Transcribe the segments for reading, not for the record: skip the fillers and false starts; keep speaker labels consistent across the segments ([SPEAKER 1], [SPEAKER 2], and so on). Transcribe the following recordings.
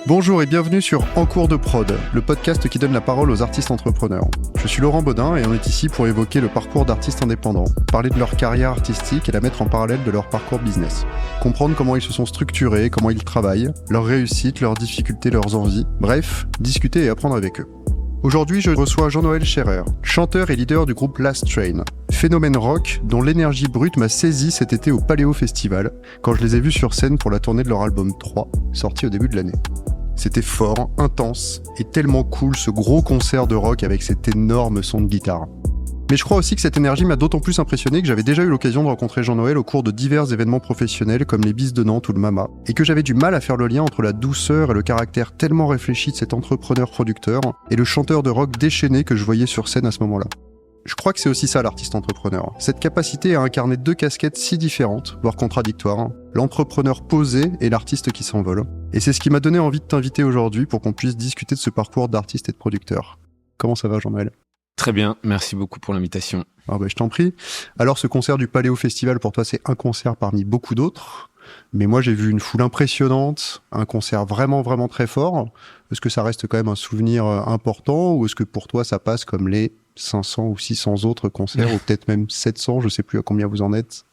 [SPEAKER 1] Bonjour et bienvenue sur En cours de prod, le podcast qui donne la parole aux artistes entrepreneurs. Je suis Laurent Baudin et on est ici pour évoquer le parcours d'artistes indépendants, parler de leur carrière artistique et la mettre en parallèle de leur parcours business. Comprendre comment ils se sont structurés, comment ils travaillent, leurs réussites, leurs difficultés, leurs envies. Bref, discuter et apprendre avec eux. Aujourd'hui, je reçois Jean-Noël Scherer, chanteur et leader du groupe Last Train, phénomène rock dont l'énergie brute m'a saisi cet été au Paléo Festival, quand je les ai vus sur scène pour la tournée de leur album 3, sorti au début de l'année. C'était fort, intense et tellement cool ce gros concert de rock avec cet énorme son de guitare. Mais je crois aussi que cette énergie m'a d'autant plus impressionné que j'avais déjà eu l'occasion de rencontrer Jean-Noël au cours de divers événements professionnels comme les Bis de Nantes ou le Mama, et que j'avais du mal à faire le lien entre la douceur et le caractère tellement réfléchi de cet entrepreneur-producteur et le chanteur de rock déchaîné que je voyais sur scène à ce moment-là. Je crois que c'est aussi ça l'artiste entrepreneur, cette capacité à incarner deux casquettes si différentes, voire contradictoires, l'entrepreneur posé et l'artiste qui s'envole. Et c'est ce qui m'a donné envie de t'inviter aujourd'hui pour qu'on puisse discuter de ce parcours d'artiste et de producteur. Comment ça va Jean-Noël ?
[SPEAKER 2] Très bien, merci beaucoup pour l'invitation.
[SPEAKER 1] Je t'en prie. Alors ce concert du Paléo Festival pour toi c'est un concert parmi beaucoup d'autres, mais moi j'ai vu une foule impressionnante, un concert vraiment vraiment très fort. Est-ce que ça reste quand même un souvenir important ou est-ce que pour toi ça passe comme les 500 ou 600 autres concerts ou peut-être même 700, je sais plus à combien vous en êtes?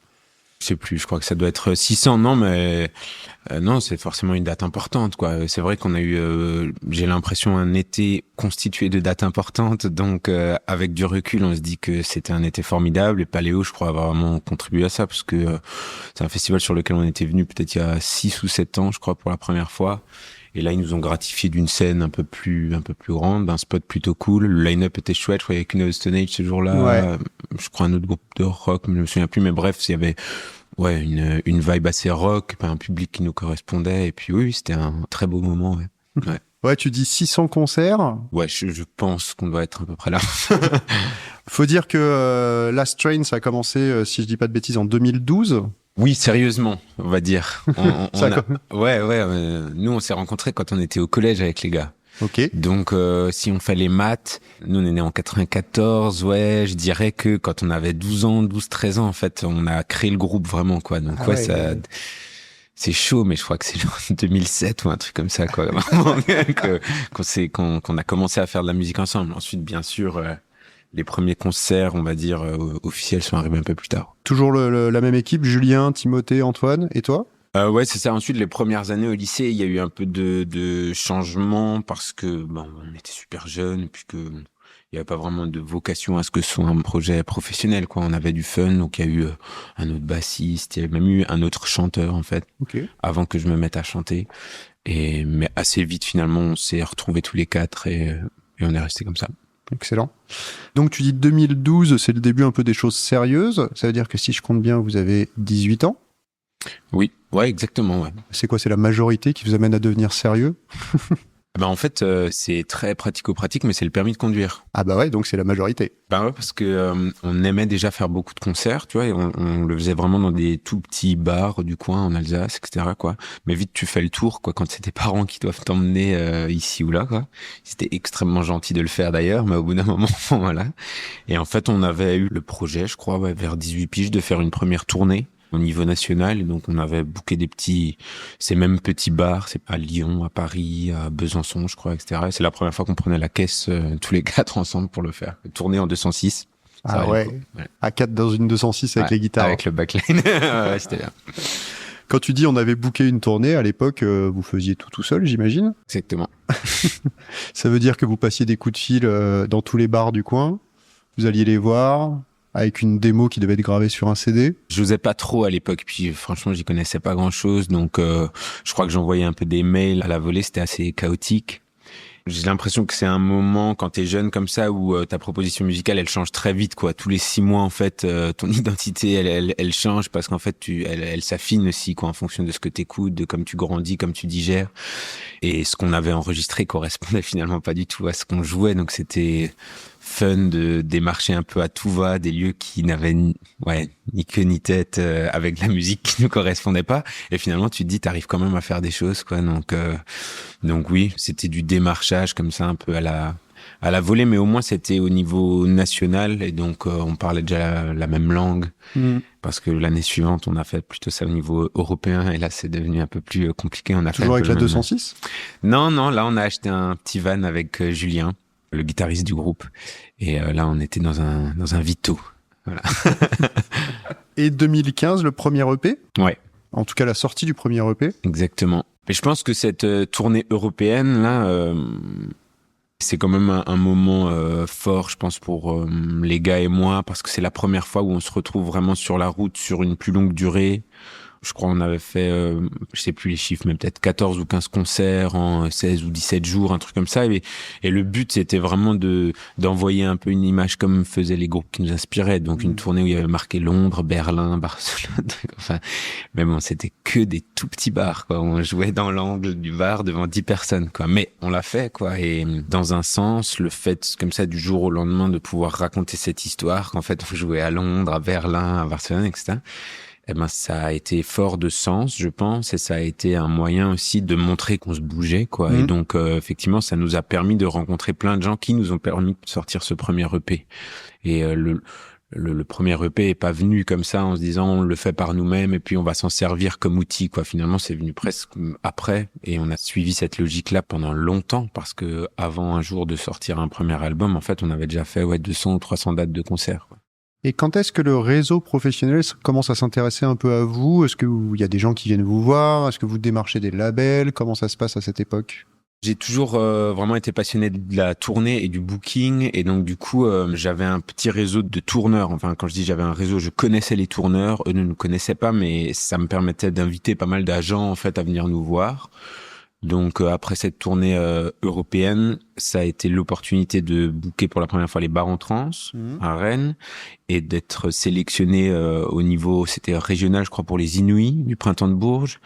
[SPEAKER 2] Je sais plus, je crois que ça doit être 600, non, mais non, c'est forcément une date importante, quoi. C'est vrai qu'on a eu, j'ai l'impression, un été constitué de dates importantes, donc avec du recul, on se dit que c'était un été formidable, et Paléo, je crois, a vraiment contribué à ça, parce que c'est un festival sur lequel on était venu peut-être il y a 6 ou 7 ans, je crois, pour la première fois. Et là, ils nous ont gratifié d'une scène un peu plus grande, d'un spot plutôt cool. Le line-up était chouette. Je crois qu'il y avait Queen of the Stone Age ce jour-là. Ouais. Je crois un autre groupe de rock, mais je me souviens plus. Mais bref, il y avait, une vibe assez rock, un public qui nous correspondait. Et puis oui, c'était un très beau moment, ouais. Ouais.
[SPEAKER 1] Ouais, tu dis 600 concerts.
[SPEAKER 2] Ouais, je pense qu'on doit être à peu près là.
[SPEAKER 1] Faut dire que Last Train, ça a commencé, si je dis pas de bêtises, en 2012.
[SPEAKER 2] Oui, sérieusement, on va dire. Nous, on s'est rencontrés quand on était au collège avec les gars.
[SPEAKER 1] Ok.
[SPEAKER 2] Donc, si on fait les maths, nous, on est nés en 94, je dirais que quand on avait 13 ans, en fait, on a créé le groupe vraiment, quoi. Donc, c'est chaud, mais je crois que c'est genre 2007 ou un truc comme ça, quoi. Vraiment, qu'on a commencé à faire de la musique ensemble. Ensuite, bien sûr, les premiers concerts, on va dire, officiels sont arrivés un peu plus tard.
[SPEAKER 1] Toujours la même équipe, Julien, Timothée, Antoine, et toi ?
[SPEAKER 2] Ouais, c'est ça. Ensuite, les premières années au lycée, il y a eu un peu de changement parce que on était super jeunes et puis que il y avait pas vraiment de vocation à ce que ce soit un projet professionnel, quoi. On avait du fun, donc il y a eu un autre bassiste, il y avait même eu un autre chanteur, en fait, avant que je me mette à chanter. Mais assez vite, finalement, on s'est retrouvés tous les quatre et on est restés comme ça.
[SPEAKER 1] Excellent. Donc tu dis 2012, c'est le début un peu des choses sérieuses. Ça veut dire que si je compte bien, vous avez 18 ans ?
[SPEAKER 2] Oui, ouais, exactement, ouais.
[SPEAKER 1] C'est quoi, c'est la majorité qui vous amène à devenir sérieux ?
[SPEAKER 2] En fait, c'est très pratico-pratique, mais c'est le permis de conduire.
[SPEAKER 1] Ah bah ouais, donc c'est la majorité.
[SPEAKER 2] Bah ouais, parce que on aimait déjà faire beaucoup de concerts, tu vois, et on le faisait vraiment dans des tout petits bars du coin en Alsace, etc., quoi. Mais vite, tu fais le tour, quoi, quand c'est tes parents qui doivent t'emmener ici ou là, quoi. C'était extrêmement gentil de le faire d'ailleurs, mais au bout d'un moment, voilà. Et en fait, on avait eu le projet, je crois, vers 18 piges, de faire une première tournée au niveau national, et donc on avait booké ces mêmes petits bars, c'est à Lyon, à Paris, à Besançon, je crois, etc. Et c'est la première fois qu'on prenait la caisse tous les quatre ensemble pour le faire. Tourner en 206.
[SPEAKER 1] Ah ouais. À 4 dans une 206 avec les guitares.
[SPEAKER 2] Avec le backline. Ouais, c'était bien.
[SPEAKER 1] Quand tu dis on avait booké une tournée, à l'époque, vous faisiez tout seul, j'imagine ?
[SPEAKER 2] Exactement.
[SPEAKER 1] Ça veut dire que vous passiez des coups de fil dans tous les bars du coin, vous alliez les voir avec une démo qui devait être gravée sur un CD.
[SPEAKER 2] J'osais pas trop à l'époque, puis franchement j'y connaissais pas grand chose, donc je crois que j'envoyais un peu des mails à la volée, c'était assez chaotique. J'ai l'impression que c'est un moment quand t'es jeune comme ça où ta proposition musicale elle change très vite, quoi. Tous les 6 mois en fait, ton identité elle change parce qu'en fait elle s'affine aussi, quoi, en fonction de ce que t'écoutes, de comme tu grandis, comme tu digères. Et ce qu'on avait enregistré correspondait finalement pas du tout à ce qu'on jouait, donc c'était fun de démarcher un peu à tout va des lieux qui n'avaient ni queue ni tête avec la musique qui ne correspondait pas, et finalement tu te dis t'arrives quand même à faire des choses, quoi. Donc oui, c'était du démarchage comme ça un peu à la à la volée, mais au moins c'était au niveau national et donc on parlait déjà la même langue. Parce que l'année suivante, on a fait plutôt ça au niveau européen et là, c'est devenu un peu plus compliqué. On a
[SPEAKER 1] Toujours avec la 206 ?
[SPEAKER 2] Non, là, on a acheté un petit van avec Julien, le guitariste du groupe. Et là, on était dans un Vito. Voilà.
[SPEAKER 1] Et 2015, le premier EP ?
[SPEAKER 2] Ouais.
[SPEAKER 1] En tout cas, la sortie du premier EP ?
[SPEAKER 2] Exactement. Mais je pense que cette tournée européenne, là, c'est quand même un moment fort, je pense, pour les gars et moi, parce que c'est la première fois où on se retrouve vraiment sur la route sur une plus longue durée. Je crois qu'on avait fait, je sais plus les chiffres, mais peut-être 14 ou 15 concerts en 16 ou 17 jours, un truc comme ça. Et le but, c'était vraiment d'envoyer un peu une image comme faisaient les groupes qui nous inspiraient. Donc une tournée où il y avait marqué Londres, Berlin, Barcelone. Enfin, mais bon, c'était que des tout petits bars, quoi. On jouait dans l'angle du bar devant 10 personnes, quoi. Mais on l'a fait, quoi. Et dans un sens, le fait, comme ça, du jour au lendemain, de pouvoir raconter cette histoire, qu'en fait, on jouait à Londres, à Berlin, à Barcelone, etc., eh ben, ça a été fort de sens, je pense, et ça a été un moyen aussi de montrer qu'on se bougeait, quoi. Et donc, effectivement, ça nous a permis de rencontrer plein de gens qui nous ont permis de sortir ce premier EP. Et le premier EP est pas venu comme ça en se disant on le fait par nous-mêmes et puis on va s'en servir comme outil, quoi. Finalement, c'est venu presque après et on a suivi cette logique-là pendant longtemps parce que avant un jour de sortir un premier album, en fait, on avait déjà fait 200 ou 300 dates de concert, quoi.
[SPEAKER 1] Et quand est-ce que le réseau professionnel commence à s'intéresser un peu à vous ? Est-ce qu'il y a des gens qui viennent vous voir ? Est-ce que vous démarchez des labels ? Comment ça se passe à cette époque ?
[SPEAKER 2] J'ai toujours vraiment été passionné de la tournée et du booking et donc du coup j'avais un petit réseau de tourneurs. Enfin quand je dis j'avais un réseau, je connaissais les tourneurs, eux ne nous connaissaient pas, mais ça me permettait d'inviter pas mal d'agents en fait à venir nous voir. Donc après cette tournée européenne, ça a été l'opportunité de booker pour la première fois les bars en trance à Rennes et d'être sélectionné au niveau, c'était régional je crois pour les Inouïs du Printemps de Bourges.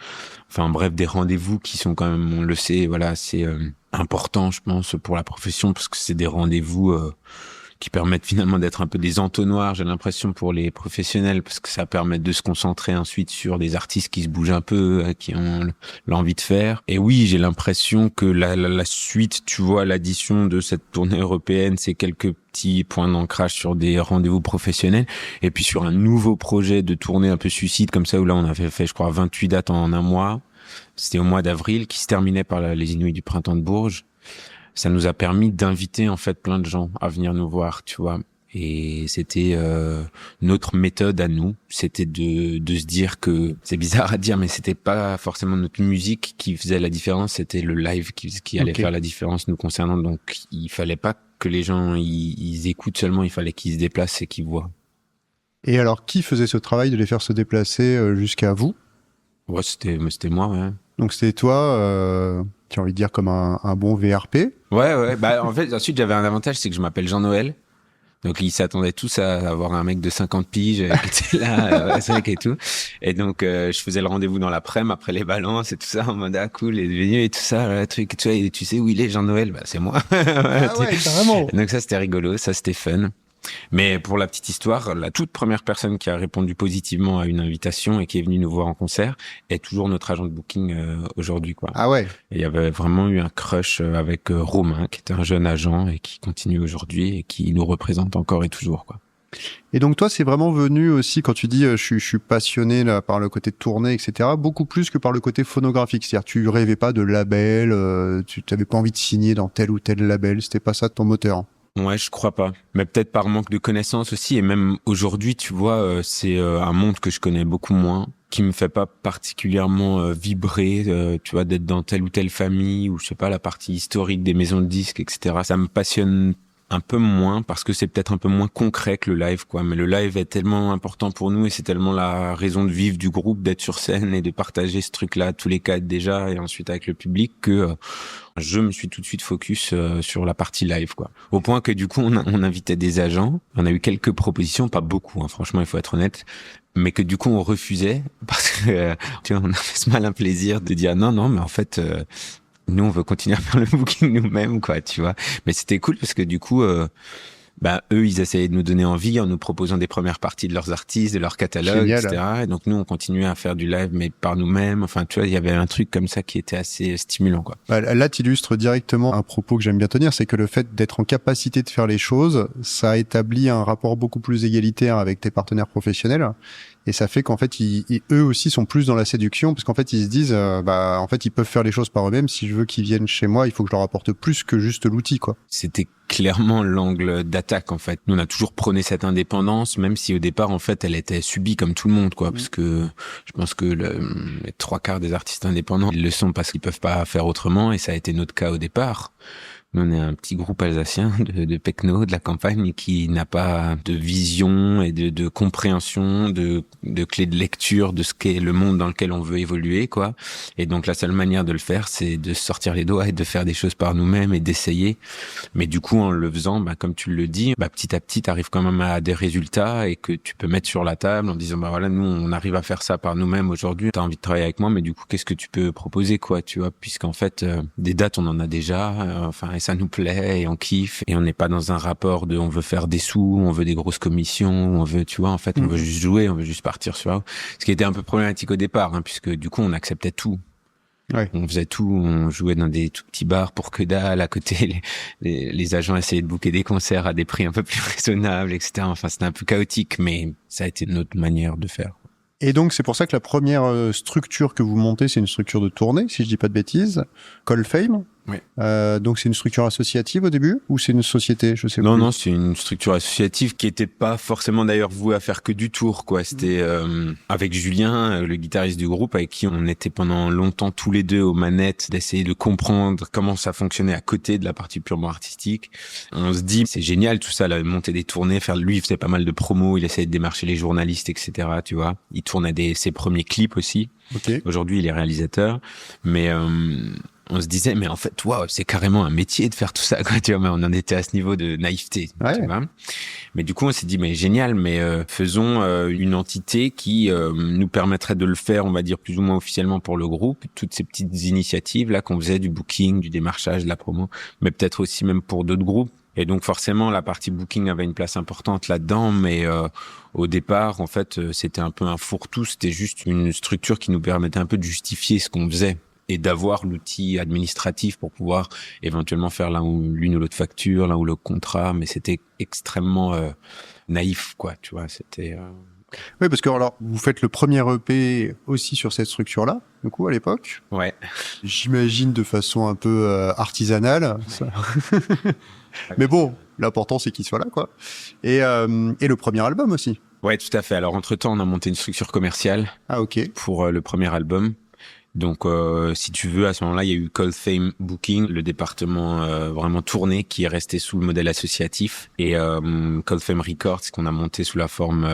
[SPEAKER 2] Enfin bref, des rendez-vous qui sont quand même, on le sait, voilà, c'est important je pense pour la profession parce que c'est des rendez-vous qui permettent finalement d'être un peu des entonnoirs, j'ai l'impression, pour les professionnels, parce que ça permet de se concentrer ensuite sur des artistes qui se bougent un peu, qui ont l'envie de faire. Et oui, j'ai l'impression que la suite, tu vois, l'addition de cette tournée européenne, c'est quelques petits points d'ancrage sur des rendez-vous professionnels, et puis sur un nouveau projet de tournée un peu suicide, comme ça, où là, on avait fait, je crois, 28 dates en un mois. C'était au mois d'avril, qui se terminait par les Inouïs du Printemps de Bourges. Ça nous a permis d'inviter en fait plein de gens à venir nous voir, tu vois. Et c'était notre méthode à nous, c'était de se dire que c'est bizarre à dire, mais c'était pas forcément notre musique qui faisait la différence, c'était le live qui allait faire la différence nous concernant. Donc il fallait pas que les gens ils écoutent seulement, il fallait qu'ils se déplacent et qu'ils voient.
[SPEAKER 1] Et alors qui faisait ce travail de les faire se déplacer jusqu'à vous ?
[SPEAKER 2] Ouais, c'était moi, ouais.
[SPEAKER 1] Donc c'était toi, tu as envie de dire comme un bon VRP.
[SPEAKER 2] Ouais. Bah en fait, ensuite j'avais un avantage, c'est que je m'appelle Jean-Noël. Donc ils s'attendaient tous à avoir un mec de 50 piges qui était là, et tout. Et donc je faisais le rendez-vous dans l'après-midi après les balances et tout ça en mode ah cool, il est venu et tout ça, le truc, tu vois, et tu sais où il est Jean-Noël, bah c'est moi.
[SPEAKER 1] Ah ouais, carrément.
[SPEAKER 2] Donc ça c'était rigolo, ça c'était fun. Mais pour la petite histoire, la toute première personne qui a répondu positivement à une invitation et qui est venue nous voir en concert est toujours notre agent de booking aujourd'hui, quoi.
[SPEAKER 1] Ah ouais.
[SPEAKER 2] Et il y avait vraiment eu un crush avec Romain, qui était un jeune agent et qui continue aujourd'hui et qui nous représente encore et toujours, quoi.
[SPEAKER 1] Et donc toi, c'est vraiment venu aussi, quand tu dis je suis passionné là, par le côté de tournée, etc., beaucoup plus que par le côté phonographique. C'est-à-dire tu rêvais pas de label, tu n'avais pas envie de signer dans tel ou tel label, c'était pas ça ton moteur.
[SPEAKER 2] Ouais, je crois pas. Mais peut-être par manque de connaissances aussi. Et même aujourd'hui, tu vois, c'est un monde que je connais beaucoup moins, qui me fait pas particulièrement vibrer, tu vois, d'être dans telle ou telle famille, ou je sais pas, la partie historique des maisons de disques, etc. Ça me passionne un peu moins parce que c'est peut-être un peu moins concret que le live, quoi. Mais le live est tellement important pour nous et c'est tellement la raison de vivre du groupe, d'être sur scène et de partager ce truc-là tous les quatre déjà et ensuite avec le public que je me suis tout de suite focus sur la partie live, quoi. Au point que du coup on invitait des agents, on a eu quelques propositions, pas beaucoup, hein, franchement il faut être honnête, mais que du coup on refusait parce que tu vois on a fait ce malin plaisir de dire non mais en fait nous on veut continuer à faire le booking nous-mêmes, quoi, tu vois. Mais c'était cool parce que du coup bah, eux, ils essayaient de nous donner envie en nous proposant des premières parties de leurs artistes, de leur catalogue,
[SPEAKER 1] Génial.
[SPEAKER 2] etc. Et donc, nous, on continuait à faire du live, mais par nous-mêmes. Enfin, tu vois, il y avait un truc comme ça qui était assez stimulant, quoi.
[SPEAKER 1] Bah, là, tu illustres directement un propos que j'aime bien tenir, c'est que le fait d'être en capacité de faire les choses, ça établit un rapport beaucoup plus égalitaire avec tes partenaires professionnels. Et ça fait qu'en fait, eux aussi sont plus dans la séduction, parce qu'en fait, ils se disent, en fait, ils peuvent faire les choses par eux-mêmes. Si je veux qu'ils viennent chez moi, il faut que je leur apporte plus que juste l'outil, quoi.
[SPEAKER 2] C'était clairement l'angle d'attaque, en fait. Nous, on a toujours prôné cette indépendance, même si au départ, en fait, elle était subie comme tout le monde, quoi. Parce que je pense que les 3/4 des artistes indépendants, ils le sont parce qu'ils peuvent pas faire autrement, et ça a été notre cas au départ. Nous, on est un petit groupe alsacien de pecno, de la campagne, qui n'a pas de vision et de compréhension, de clé de lecture de ce qu'est le monde dans lequel on veut évoluer, quoi. Et donc, la seule manière de le faire, c'est de sortir les doigts et de faire des choses par nous-mêmes et d'essayer. Mais du coup, en le faisant, comme tu le dis, petit à petit, t'arrives quand même à des résultats et que tu peux mettre sur la table en disant, voilà, nous, on arrive à faire ça par nous-mêmes aujourd'hui. T'as envie de travailler avec moi, mais du coup, qu'est-ce que tu peux proposer, quoi, tu vois, puisqu'en fait, des dates, on en a déjà, et ça nous plaît et on kiffe et on n'est pas dans un rapport de on veut faire des sous, on veut des grosses commissions, on veut, tu vois, en fait, on veut juste jouer, on veut juste partir sur là. Ce qui était un peu problématique au départ, puisque du coup, on acceptait tout.
[SPEAKER 1] Ouais.
[SPEAKER 2] On faisait tout, on jouait dans des tout petits bars pour que dalle, à côté, les agents essayaient de booker des concerts à des prix un peu plus raisonnables, etc. Enfin, c'était un peu chaotique, mais ça a été notre manière de faire.
[SPEAKER 1] Et donc, c'est pour ça que la première structure que vous montez, c'est une structure de tournée, si je dis pas de bêtises. Call Fame.
[SPEAKER 2] Ouais.
[SPEAKER 1] Donc, c'est une structure associative au début ou c'est une société, je sais pas.
[SPEAKER 2] Non, c'est une structure associative qui était pas forcément d'ailleurs vouée à faire que du tour, quoi. C'était avec Julien, le guitariste du groupe, avec qui on était pendant longtemps tous les deux aux manettes, d'essayer de comprendre comment ça fonctionnait à côté de la partie purement artistique. On se dit, c'est génial tout ça, là, monter des tournées, lui, il faisait pas mal de promos, il essayait de démarcher les journalistes, etc. Tu vois. Il tournait ses premiers clips aussi.
[SPEAKER 1] Okay.
[SPEAKER 2] Aujourd'hui, il est réalisateur, mais on se disait, mais en fait, waouh, c'est carrément un métier de faire tout ça, quoi, tu vois, mais on en était à ce niveau de naïveté, tu vois. Mais du coup, on s'est dit, mais génial, mais faisons une entité qui nous permettrait de le faire, on va dire, plus ou moins officiellement pour le groupe, toutes ces petites initiatives là qu'on faisait, du booking, du démarchage, de la promo, mais peut-être aussi même pour d'autres groupes. Et donc forcément, la partie booking avait une place importante là-dedans, mais au départ, en fait, c'était un peu un fourre-tout, c'était juste une structure qui nous permettait un peu de justifier ce qu'on faisait et d'avoir l'outil administratif pour pouvoir éventuellement faire l'une ou l'autre facture, l'un ou l'autre contrat, mais c'était extrêmement naïf, quoi, tu vois, c'était...
[SPEAKER 1] Oui, parce que alors vous faites le premier EP aussi sur cette structure-là, du coup, à l'époque.
[SPEAKER 2] Ouais.
[SPEAKER 1] J'imagine de façon un peu artisanale. Ça. Mais bon, l'important c'est qu'il soit là, quoi. Et le premier album aussi.
[SPEAKER 2] Ouais, tout à fait. Alors entre-temps, on a monté une structure commerciale.
[SPEAKER 1] Ah, ok.
[SPEAKER 2] Pour le premier album. Donc, si tu veux, à ce moment-là, il y a eu Call Fame Booking, le département vraiment tourné qui est resté sous le modèle associatif, et Call Fame Records qu'on a monté sous la forme,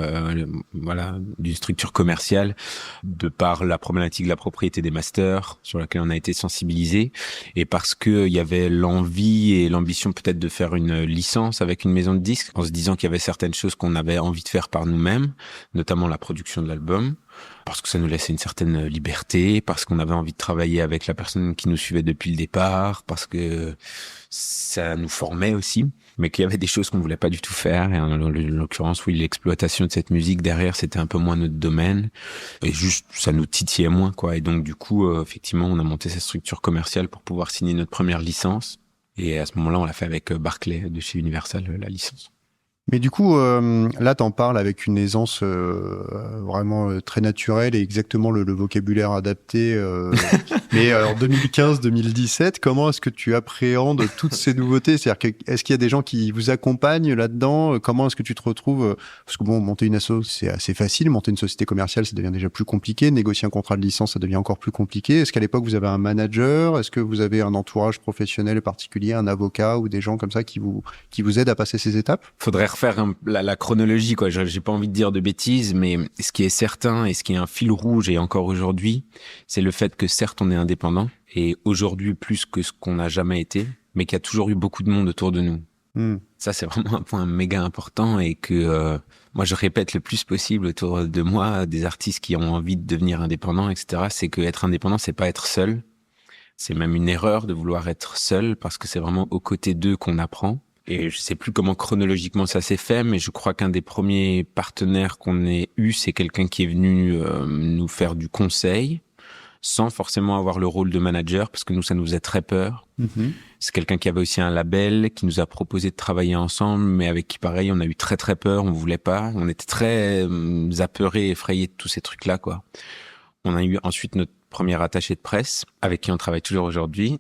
[SPEAKER 2] d'une structure commerciale, de par la problématique de la propriété des masters sur laquelle on a été sensibilisé, et parce que il y avait l'envie et l'ambition peut-être de faire une licence avec une maison de disques, en se disant qu'il y avait certaines choses qu'on avait envie de faire par nous-mêmes, notamment la production de l'album. Parce que ça nous laissait une certaine liberté, parce qu'on avait envie de travailler avec la personne qui nous suivait depuis le départ, parce que ça nous formait aussi, mais qu'il y avait des choses qu'on voulait pas du tout faire. Et en l'occurrence, oui, l'exploitation de cette musique derrière, c'était un peu moins notre domaine. Et juste, ça nous titillait moins, quoi. Et donc, du coup, effectivement, on a monté cette structure commerciale pour pouvoir signer notre première licence. Et à ce moment-là, on l'a fait avec Barclay de chez Universal, la licence.
[SPEAKER 1] Mais du coup, là, t'en parles avec une aisance vraiment très naturelle et exactement le vocabulaire adapté. Mais en 2015-2017, comment est-ce que tu appréhendes toutes ces nouveautés ? C'est-à-dire est-ce qu'il y a des gens qui vous accompagnent là-dedans ? Comment est-ce que tu te retrouves ? Parce que bon, monter une asso, c'est assez facile. Monter une société commerciale, ça devient déjà plus compliqué. Négocier un contrat de licence, ça devient encore plus compliqué. Est-ce qu'à l'époque, vous avez un manager ? Est-ce que vous avez un entourage professionnel particulier, un avocat ou des gens comme ça qui vous aident à passer ces étapes ?
[SPEAKER 2] Faudrait refaire la chronologie, quoi. J'ai pas envie de dire de bêtises, mais ce qui est certain et ce qui est un fil rouge et encore aujourd'hui, c'est le fait que certes on est indépendant et aujourd'hui plus que ce qu'on n'a jamais été, mais qu'il y a toujours eu beaucoup de monde autour de nous. Ça, c'est vraiment un point méga important et que moi je répète le plus possible autour de moi, des artistes qui ont envie de devenir indépendants, etc. C'est que être indépendant, c'est pas être seul. C'est même une erreur de vouloir être seul parce que c'est vraiment aux côtés d'eux qu'on apprend. Et je sais plus comment chronologiquement ça s'est fait, mais je crois qu'un des premiers partenaires qu'on ait eu, c'est quelqu'un qui est venu nous faire du conseil, sans forcément avoir le rôle de manager, parce que nous, ça nous faisait très peur. C'est quelqu'un qui avait aussi un label, qui nous a proposé de travailler ensemble, mais avec qui, pareil, on a eu très très peur, on voulait pas. On était très apeurés, effrayés de tous ces trucs-là, quoi. On a eu ensuite notre premier attaché de presse, avec qui on travaille toujours aujourd'hui.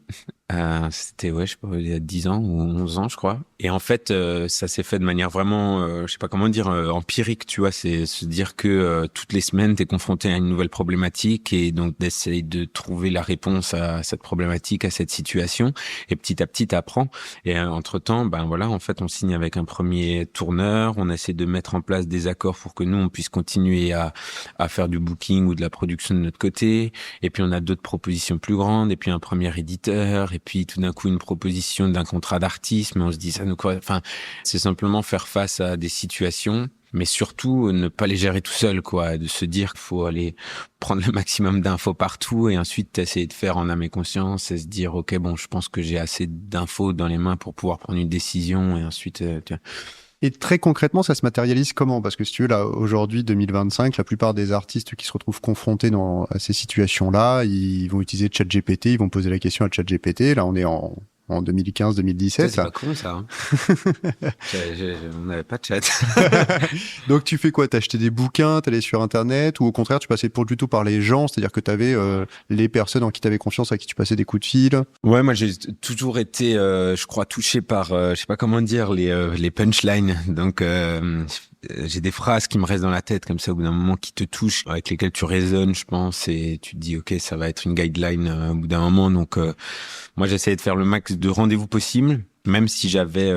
[SPEAKER 2] C'était, je sais pas, il y a 10 ans ou 11 ans, je crois. Et en fait, ça s'est fait de manière vraiment, je sais pas comment dire, empirique, tu vois. C'est se dire que toutes les semaines, t'es confronté à une nouvelle problématique et donc d'essayer de trouver la réponse à cette problématique, à cette situation. Et petit à petit, t'apprends. Et entre-temps, en fait, on signe avec un premier tourneur. On essaie de mettre en place des accords pour que nous, on puisse continuer à faire du booking ou de la production de notre côté. Et puis, on a d'autres propositions plus grandes. Et puis, un premier éditeur. Et puis, tout d'un coup, une proposition d'un contrat d'artiste. Mais on se dit, ça nous quoi. Enfin, c'est simplement faire face à des situations, mais surtout ne pas les gérer tout seul, quoi. De se dire qu'il faut aller prendre le maximum d'infos partout et ensuite essayer de faire en âme et conscience et se dire, ok, bon, je pense que j'ai assez d'infos dans les mains pour pouvoir prendre une décision et ensuite, tu vois.
[SPEAKER 1] Et très concrètement, ça se matérialise comment? Parce que si tu veux, là, aujourd'hui, 2025, la plupart des artistes qui se retrouvent confrontés à ces situations-là, ils vont utiliser ChatGPT, ils vont poser la question à ChatGPT. Là, on est en 2015-2017.
[SPEAKER 2] C'est pas con, ça. Hein. On n'avait pas de chat.
[SPEAKER 1] Donc, tu fais quoi? T'as acheté des bouquins, t'allais sur Internet, ou au contraire, tu passais plutôt par les gens, c'est-à-dire que t'avais les personnes en qui t'avais confiance, à qui tu passais des coups de fil?
[SPEAKER 2] Ouais, moi, j'ai toujours été, je crois, touché par, je sais pas comment dire, les punchlines. Donc, j'ai des phrases qui me restent dans la tête comme ça au bout d'un moment qui te touchent, avec lesquelles tu raisonnes, je pense, et tu te dis ok, ça va être une guideline au bout d'un moment. Donc moi j'essayais de faire le max de rendez-vous possible, même si j'avais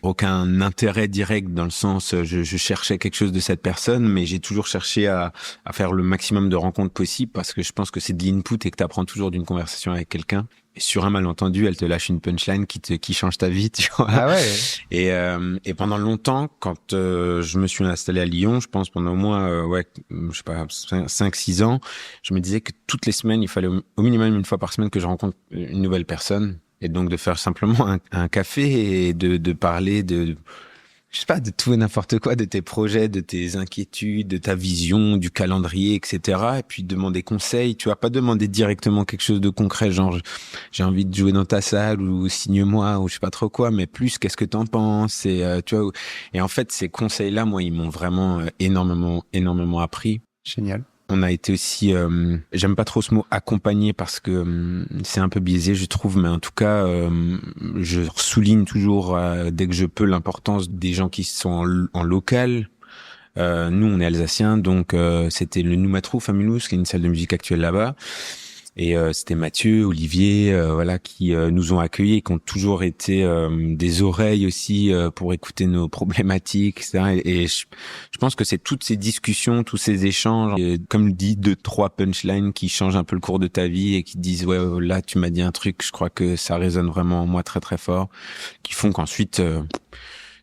[SPEAKER 2] aucun intérêt direct dans le sens je cherchais quelque chose de cette personne, mais j'ai toujours cherché à faire le maximum de rencontres possibles parce que je pense que c'est de l'input et que tu apprends toujours d'une conversation avec quelqu'un. Et sur un malentendu, elle te lâche une punchline qui change ta vie, tu vois.
[SPEAKER 1] Ah ouais.
[SPEAKER 2] Et pendant longtemps, quand je me suis installé à Lyon, je pense pendant au moins, je sais pas, 5-6 ans, je me disais que toutes les semaines, il fallait au minimum une fois par semaine que je rencontre une nouvelle personne. Et donc de faire simplement un café et de parler je sais pas, de tout et n'importe quoi, de tes projets, de tes inquiétudes, de ta vision, du calendrier, etc. Et puis demander conseil. Tu vas pas demander directement quelque chose de concret, genre j'ai envie de jouer dans ta salle ou signe-moi ou je sais pas trop quoi, mais plus qu'est-ce que t'en penses et tu vois. Et en fait, ces conseils-là, moi, ils m'ont vraiment énormément appris.
[SPEAKER 1] Génial.
[SPEAKER 2] On a été aussi, j'aime pas trop ce mot accompagné parce que c'est un peu biaisé, je trouve, mais en tout cas, je souligne toujours dès que je peux l'importance des gens qui sont en local. Nous, on est alsaciens, donc c'était le Noumatrou Famulus, qui est une salle de musique actuelle là-bas. Et c'était Mathieu, Olivier, qui nous ont accueillis et qui ont toujours été des oreilles aussi pour écouter nos problématiques, etc. Et je pense que c'est toutes ces discussions, tous ces échanges, comme dit 2-3 punchlines qui changent un peu le cours de ta vie et qui te disent là tu m'as dit un truc, je crois que ça résonne vraiment en moi très très fort, qui font qu'ensuite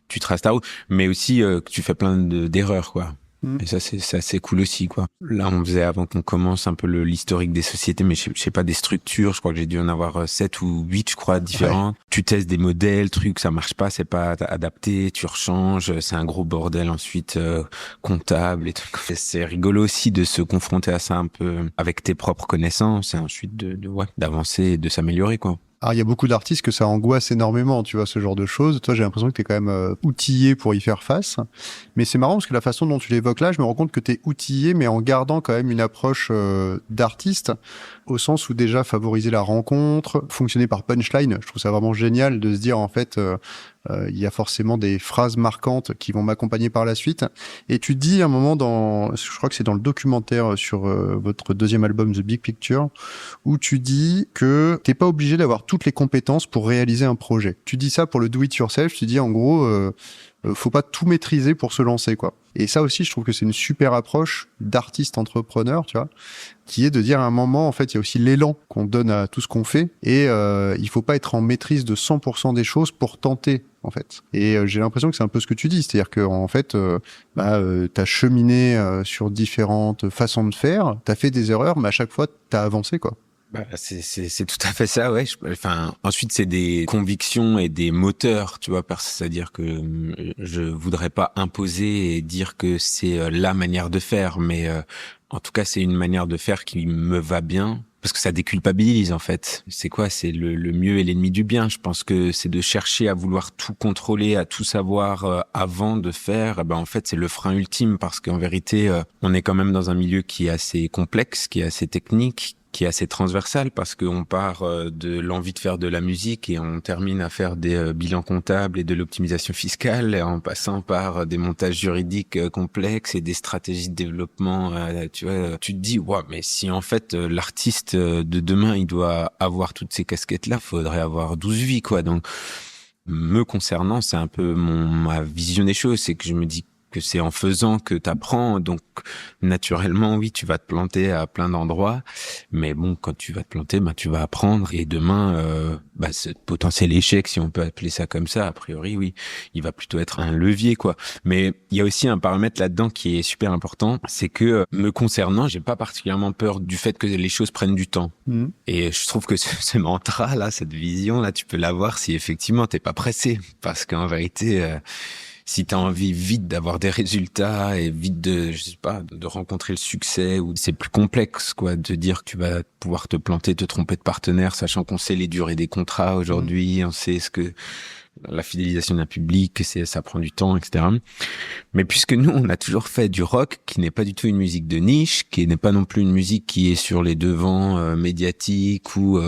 [SPEAKER 2] tu traces ta route, mais aussi que tu fais plein d'erreurs, quoi. Et ça, c'est assez cool aussi, quoi. Là, on faisait, avant qu'on commence, un peu l'historique des sociétés, mais je sais pas, des structures. Je crois que j'ai dû en avoir 7 ou 8, je crois, différentes. Ouais. Tu testes des modèles, trucs, ça marche pas, c'est pas adapté, tu rechanges, c'est un gros bordel ensuite, comptable et tout. C'est rigolo aussi de se confronter à ça un peu avec tes propres connaissances et ensuite d'avancer et de s'améliorer, quoi.
[SPEAKER 1] Alors, il y a beaucoup d'artistes que ça angoisse énormément, tu vois, ce genre de choses. Toi, j'ai l'impression que tu es quand même outillé pour y faire face. Mais c'est marrant parce que la façon dont tu l'évoques là, je me rends compte que tu es outillé, mais en gardant quand même une approche d'artiste, au sens où déjà favoriser la rencontre, fonctionner par punchline. Je trouve ça vraiment génial de se dire, en fait, il y a forcément des phrases marquantes qui vont m'accompagner par la suite. Et tu dis à un moment je crois que c'est dans le documentaire sur votre deuxième album The Big Picture, où tu dis que t'es pas obligé d'avoir toutes les compétences pour réaliser un projet. Tu dis ça pour le do it yourself, tu dis en gros faut pas tout maîtriser pour se lancer, quoi. Et ça aussi, je trouve que c'est une super approche d'artiste entrepreneur, tu vois, qui est de dire à un moment, en fait, il y a aussi l'élan qu'on donne à tout ce qu'on fait et il faut pas être en maîtrise de 100% des choses pour tenter, en fait. Et j'ai l'impression que c'est un peu ce que tu dis, c'est-à-dire que en fait, t'as cheminé sur différentes façons de faire, t'as fait des erreurs, mais à chaque fois, t'as avancé, quoi.
[SPEAKER 2] Bah, c'est tout à fait ça, ouais. Enfin, ensuite, c'est des convictions et des moteurs, tu vois, c'est-à-dire que je voudrais pas imposer et dire que c'est la manière de faire, mais en tout cas, c'est une manière de faire qui me va bien. Parce que ça déculpabilise, en fait. C'est quoi? C'est le mieux et l'ennemi du bien. Je pense que c'est de chercher à vouloir tout contrôler, à tout savoir avant de faire. Eh ben, en fait, c'est le frein ultime parce qu'en vérité, on est quand même dans un milieu qui est assez complexe, qui est assez technique, qui est assez transversal parce qu'on part de l'envie de faire de la musique et on termine à faire des bilans comptables et de l'optimisation fiscale en passant par des montages juridiques complexes et des stratégies de développement. Tu vois, tu te dis, ouais, mais si en fait l'artiste de demain, il doit avoir toutes ces casquettes-là, faudrait avoir 12 vies, quoi. Donc, me concernant, c'est un peu ma vision des choses, c'est que je me dis que c'est en faisant que t'apprends, donc naturellement, oui, tu vas te planter à plein d'endroits, mais bon, quand tu vas te planter, bah, tu vas apprendre, et demain, ce potentiel échec, si on peut appeler ça comme ça, a priori, oui, il va plutôt être un levier, quoi. Mais il y a aussi un paramètre là-dedans qui est super important, c'est que, me concernant, j'ai pas particulièrement peur du fait que les choses prennent du temps. Et je trouve que ce mantra là, cette vision là, tu peux l'avoir si effectivement t'es pas pressé, parce qu'en vérité, si t'as envie vite d'avoir des résultats et vite de, je sais pas, de rencontrer le succès, ou c'est plus complexe, quoi, de dire que tu vas pouvoir te planter, te tromper de partenaire, sachant qu'on sait les durées des contrats aujourd'hui, on sait ce que la fidélisation d'un public, ça prend du temps, etc. Mais puisque nous, on a toujours fait du rock, qui n'est pas du tout une musique de niche, qui n'est pas non plus une musique qui est sur les devants médiatiques ou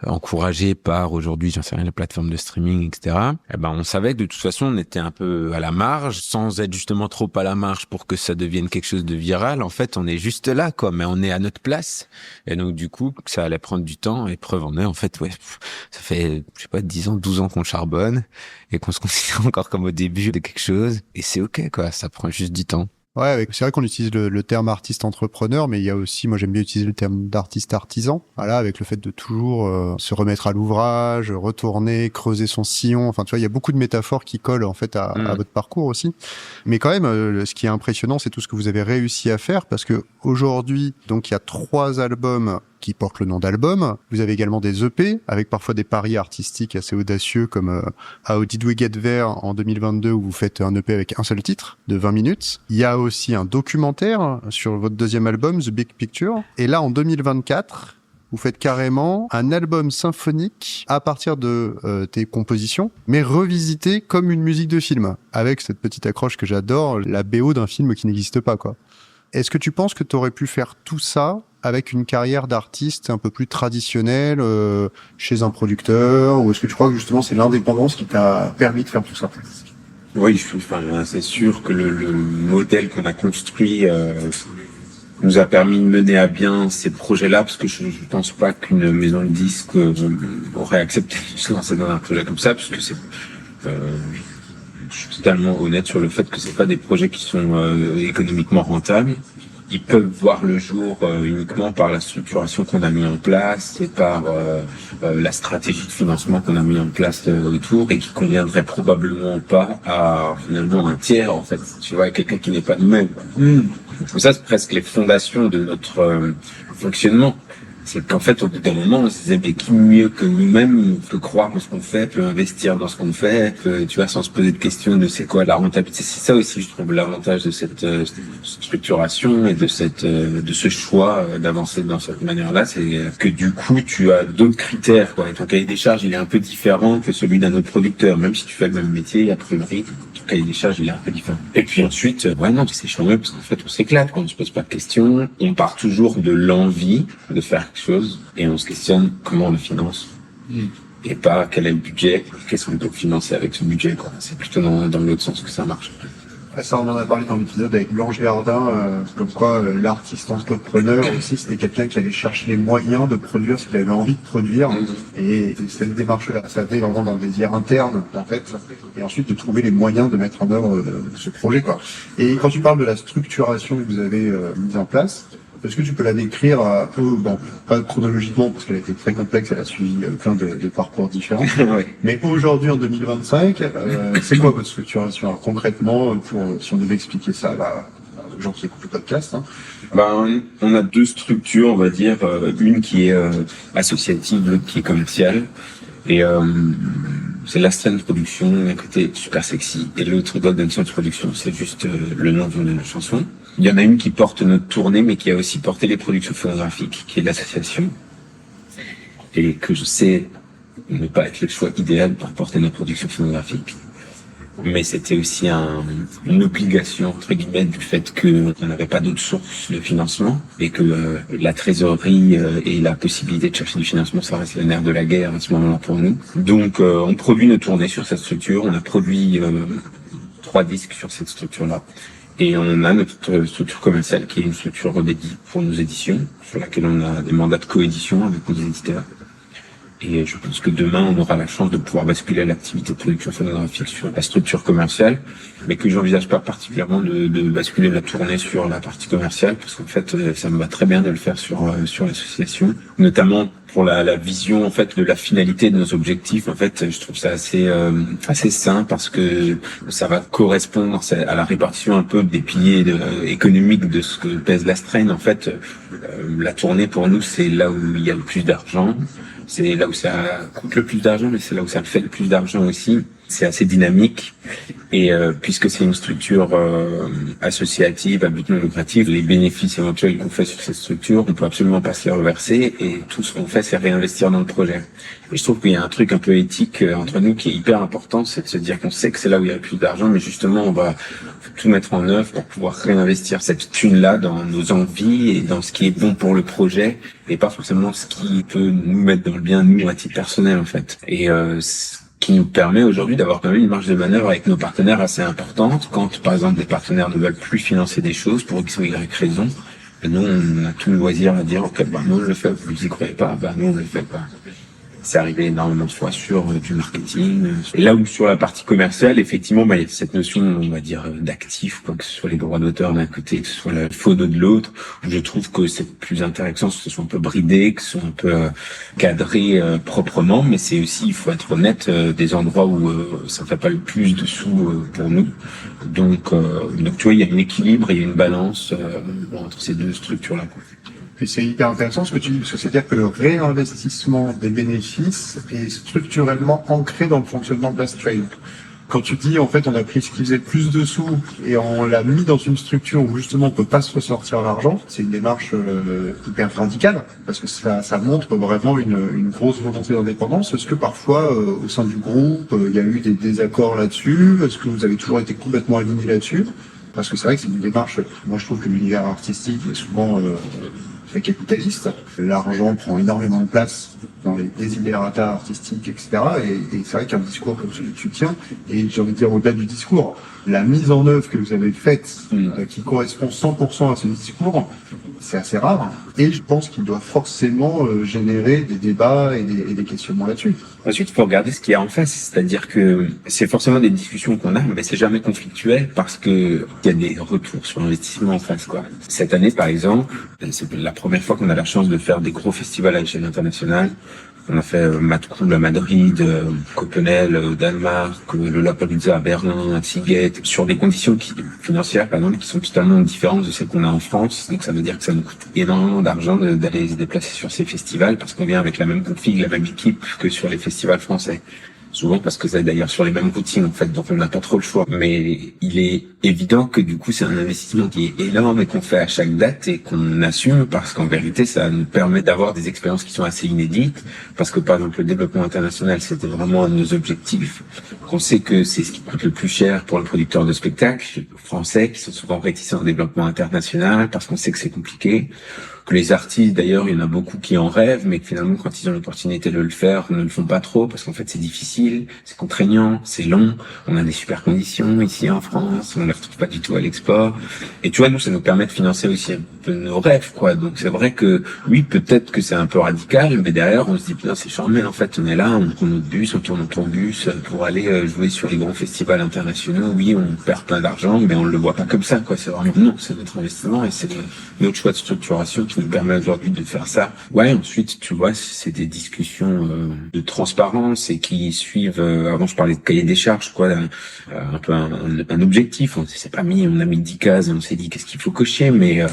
[SPEAKER 2] encouragée par aujourd'hui, j'en sais rien, les plateformes de streaming, etc. Eh ben, on savait que de toute façon, on était un peu à la marge, sans être justement trop à la marge pour que ça devienne quelque chose de viral. En fait, on est juste là, quoi, mais on est à notre place. Et donc, du coup, ça allait prendre du temps. Et preuve en est, en fait, ouais, ça fait, je sais pas, 10 ans, 12 ans qu'on charbonne et qu'on se considère encore comme au début de quelque chose. Et c'est ok, quoi. Ça prend juste du temps.
[SPEAKER 1] Ouais, c'est vrai qu'on utilise le terme artiste entrepreneur, mais il y a aussi, moi j'aime bien utiliser le terme d'artiste artisan. Voilà, avec le fait de toujours se remettre à l'ouvrage, retourner, creuser son sillon. Enfin, tu vois, il y a beaucoup de métaphores qui collent en fait à votre parcours aussi. Mais quand même, ce qui est impressionnant, c'est tout ce que vous avez réussi à faire, parce que aujourd'hui, donc il y a 3 albums qui portent le nom d'album. Vous avez également des EP, avec parfois des paris artistiques assez audacieux, comme How Did We Get There en 2022, où vous faites un EP avec un seul titre, de 20 minutes. Il y a aussi un documentaire sur votre 2e album, The Big Picture. Et là, en 2024, vous faites carrément un album symphonique à partir de tes compositions, mais revisité comme une musique de film, avec cette petite accroche que j'adore, la BO d'un film qui n'existe pas, quoi. Est-ce que tu penses que tu aurais pu faire tout ça avec une carrière d'artiste un peu plus traditionnelle chez un producteur, ou est-ce que tu crois que justement c'est l'indépendance qui t'a permis de faire tout ça?
[SPEAKER 2] Oui, c'est sûr que le modèle qu'on a construit nous a permis de mener à bien ces projets-là, parce que je pense pas qu'une maison de disques aurait accepté de se lancer dans un projet comme ça, parce que je suis totalement honnête sur le fait que c'est pas des projets qui sont économiquement rentables. Ils peuvent voir le jour uniquement par la structuration qu'on a mis en place et par la stratégie de financement qu'on a mis en place autour, et qui conviendrait probablement pas à finalement un tiers, en fait, tu vois, quelqu'un qui n'est pas nous-mêmes. Donc ça, c'est presque les fondations de notre fonctionnement. C'est qu'en fait, au bout d'un moment, on se disait, mais qui mieux que nous-mêmes peut croire en ce qu'on fait, peut investir dans ce qu'on fait, peut, tu vois, sans se poser de questions de c'est quoi la rentabilité. C'est ça aussi, je trouve, l'avantage de cette structuration et de ce choix d'avancer dans cette manière-là, c'est que du coup, tu as d'autres critères, quoi. Et ton cahier des charges, il est un peu différent que celui d'un autre producteur. Même si tu fais le même métier, a priori, ton cahier des charges, il est un peu différent. Et puis ensuite, ouais, non, c'est charmant parce qu'en fait, on s'éclate, quoi. On ne se pose pas de questions. On part toujours de l'envie de faire chose, et on se questionne comment on le finance, et pas quel est le budget, qu'est-ce qu'on peut financer avec ce budget, quoi. C'est plutôt dans l'autre sens que ça marche.
[SPEAKER 1] Ça, on en a parlé dans l'épisode avec Blanche Gardin, comme quoi l'artiste entrepreneur aussi, c'était quelqu'un qui allait chercher les moyens de produire ce qu'il avait envie de produire, et cette démarche-là, ça avait vraiment dans le désir interne, en fait, et ensuite de trouver les moyens de mettre en œuvre ce projet, quoi. Et quand tu parles de la structuration que vous avez mise en place, est-ce que tu peux la décrire un peu, bon, pas chronologiquement, parce qu'elle a été très complexe, elle a suivi plein de parcours différents.
[SPEAKER 2] Ouais.
[SPEAKER 1] Mais aujourd'hui, en 2025, c'est quoi votre structuration? Alors, concrètement, si on devait expliquer ça, là, gens qui écoutent le podcast.
[SPEAKER 2] On a deux structures, on va dire, une qui est associative, l'autre qui est commerciale. Et c'est l'Astreine Production, d'un côté super sexy, et l'autre Golden Sound Production, c'est juste le nom d'une chanson. Il y en a une qui porte notre tournée, mais qui a aussi porté les productions phonographiques, qui est l'association, et que je sais ne pas être le choix idéal pour porter notre production phonographique. Mais c'était aussi une obligation, entre guillemets, du fait qu'on n'avait pas d'autres sources de financement et que la trésorerie et la possibilité de chercher du financement, ça reste le nerf de la guerre à ce moment-là pour nous. Donc on produit nos tournées sur cette structure, on a produit 3 disques sur cette structure-là. Et on a notre structure commerciale qui est une structure dédiée pour nos éditions, sur laquelle on a des mandats de coédition avec nos éditeurs. Et je pense que demain, on aura la chance de pouvoir basculer l'activité de production phonographique sur la structure commerciale, mais que j'envisage pas particulièrement de basculer la tournée sur la partie commerciale, parce qu'en fait, ça me va très bien de le faire sur l'association, notamment pour la vision en fait de la finalité de nos objectifs. En fait, je trouve ça assez sain parce que ça va correspondre à la répartition un peu des piliers économiques de ce que pèse l'Astreine. En fait, la tournée pour nous, c'est là où il y a le plus d'argent. C'est là où ça coûte le plus d'argent, mais c'est là où ça fait le plus d'argent aussi. C'est assez dynamique. Et puisque c'est une structure associative à but non lucratif, les bénéfices éventuels qu'on fait sur cette structure, on peut absolument pas se les reverser. Et tout ce qu'on fait, c'est réinvestir dans le projet. Et je trouve qu'il y a un truc un peu éthique entre nous qui est hyper important, c'est de se dire qu'on sait que c'est là où il y a le plus d'argent, mais justement, on va tout mettre en œuvre pour pouvoir réinvestir cette thune-là dans nos envies et dans ce qui est bon pour le projet, et pas forcément ce qui peut nous mettre dans le bien, nous, à titre personnel, en fait. Et ce qui nous permet aujourd'hui d'avoir quand même une marge de manœuvre avec nos partenaires assez importante. Quand, par exemple, des partenaires ne veulent plus financer des choses pour X ou Y raison, nous, on a tout le loisir à dire, ok, nous, on le fait, vous y croyez pas, nous, on le fait pas. C'est arrivé énormément de fois sur du marketing. Et là où sur la partie commerciale, effectivement, il y a cette notion, on va dire, d'actif, quoi, que ce soit les droits d'auteur d'un côté, que ce soit la photo de l'autre, où je trouve que c'est plus intéressant, que ce soit un peu bridé, que ce soit un peu cadré proprement, mais c'est aussi, il faut être honnête, des endroits où ça fait pas le plus de sous pour nous. Donc tu vois, il y a un équilibre, il y a une balance entre ces deux structures-là, quoi.
[SPEAKER 1] Et c'est hyper intéressant ce que tu dis, parce que c'est-à-dire que le réinvestissement des bénéfices est structurellement ancré dans le fonctionnement de l'Astreine. Quand tu dis, en fait, on a pris ce qui faisait plus de sous et on l'a mis dans une structure où justement on peut pas se ressortir l'argent, c'est une démarche hyper radicale, parce que ça montre vraiment une grosse volonté d'indépendance. Est-ce que parfois, au sein du groupe, il y a eu des désaccords là-dessus? Est-ce que vous avez toujours été complètement alignés là-dessus? Parce que c'est vrai que c'est une démarche, moi je trouve que l'univers artistique est souvent très capitaliste. L'argent prend énormément de place dans les desiderata artistiques, etc. Et c'est vrai qu'un discours comme celui que tu tiens, et j'ai envie de dire au-delà du discours, la mise en œuvre que vous avez faite, qui correspond 100% à ce discours, c'est assez rare. Et je pense qu'il doit forcément générer des débats et des questionnements là-dessus.
[SPEAKER 2] Ensuite, il faut regarder ce qu'il y a en face, c'est-à-dire que c'est forcément des discussions qu'on a, mais c'est jamais conflictuel parce que il y a des retours sur l'investissement en face, quoi. Cette année, par exemple, c'est la première fois qu'on a la chance de faire des gros festivals à l'échelle internationale. On a fait Mad Cool à Madrid, Copenhague au Danemark, le Lollapalooza à Berlin, à Seagate, sur des conditions financières, par exemple, qui sont totalement différentes de celles qu'on a en France. Donc ça veut dire que ça nous coûte énormément d'argent d'aller se déplacer sur ces festivals parce qu'on vient avec la même config, la même équipe que sur les festivals français. Souvent parce que c'est d'ailleurs sur les mêmes routines, en fait, donc on n'a pas trop le choix. Mais il est évident que du coup, c'est un investissement qui est énorme et qu'on fait à chaque date et qu'on assume parce qu'en vérité, ça nous permet d'avoir des expériences qui sont assez inédites. Parce que par exemple, le développement international, c'était vraiment un de nos objectifs. On sait que c'est ce qui coûte le plus cher pour le producteur de spectacles français, qui sont souvent réticents au développement international parce qu'on sait que c'est compliqué. Que les artistes, d'ailleurs, il y en a beaucoup qui en rêvent, mais que finalement, quand ils ont l'opportunité de le faire, ne le font pas trop, parce qu'en fait, c'est difficile, c'est contraignant, c'est long, on a des super conditions ici en France, on ne les retrouve pas du tout à l'export. Et tu vois, nous, ça nous permet de financer aussi un peu nos rêves, quoi. Donc, c'est vrai que, oui, peut-être que c'est un peu radical, mais derrière, on se dit, putain, c'est charmant, en fait, on est là, on prend notre bus, on tourne notre bus pour aller jouer sur les grands festivals internationaux. Oui, on perd plein d'argent, mais on le voit pas comme ça, quoi. C'est vraiment, non, c'est notre investissement et c'est notre choix de structuration qui qui nous permet aujourd'hui de faire ça. Ouais, ensuite, tu vois, c'est des discussions de transparence et qui suivent. Avant, je parlais de cahier des charges, quoi, un peu un objectif. On s'est pas mis, on a mis 10 cases, on s'est dit qu'est-ce qu'il faut cocher, mais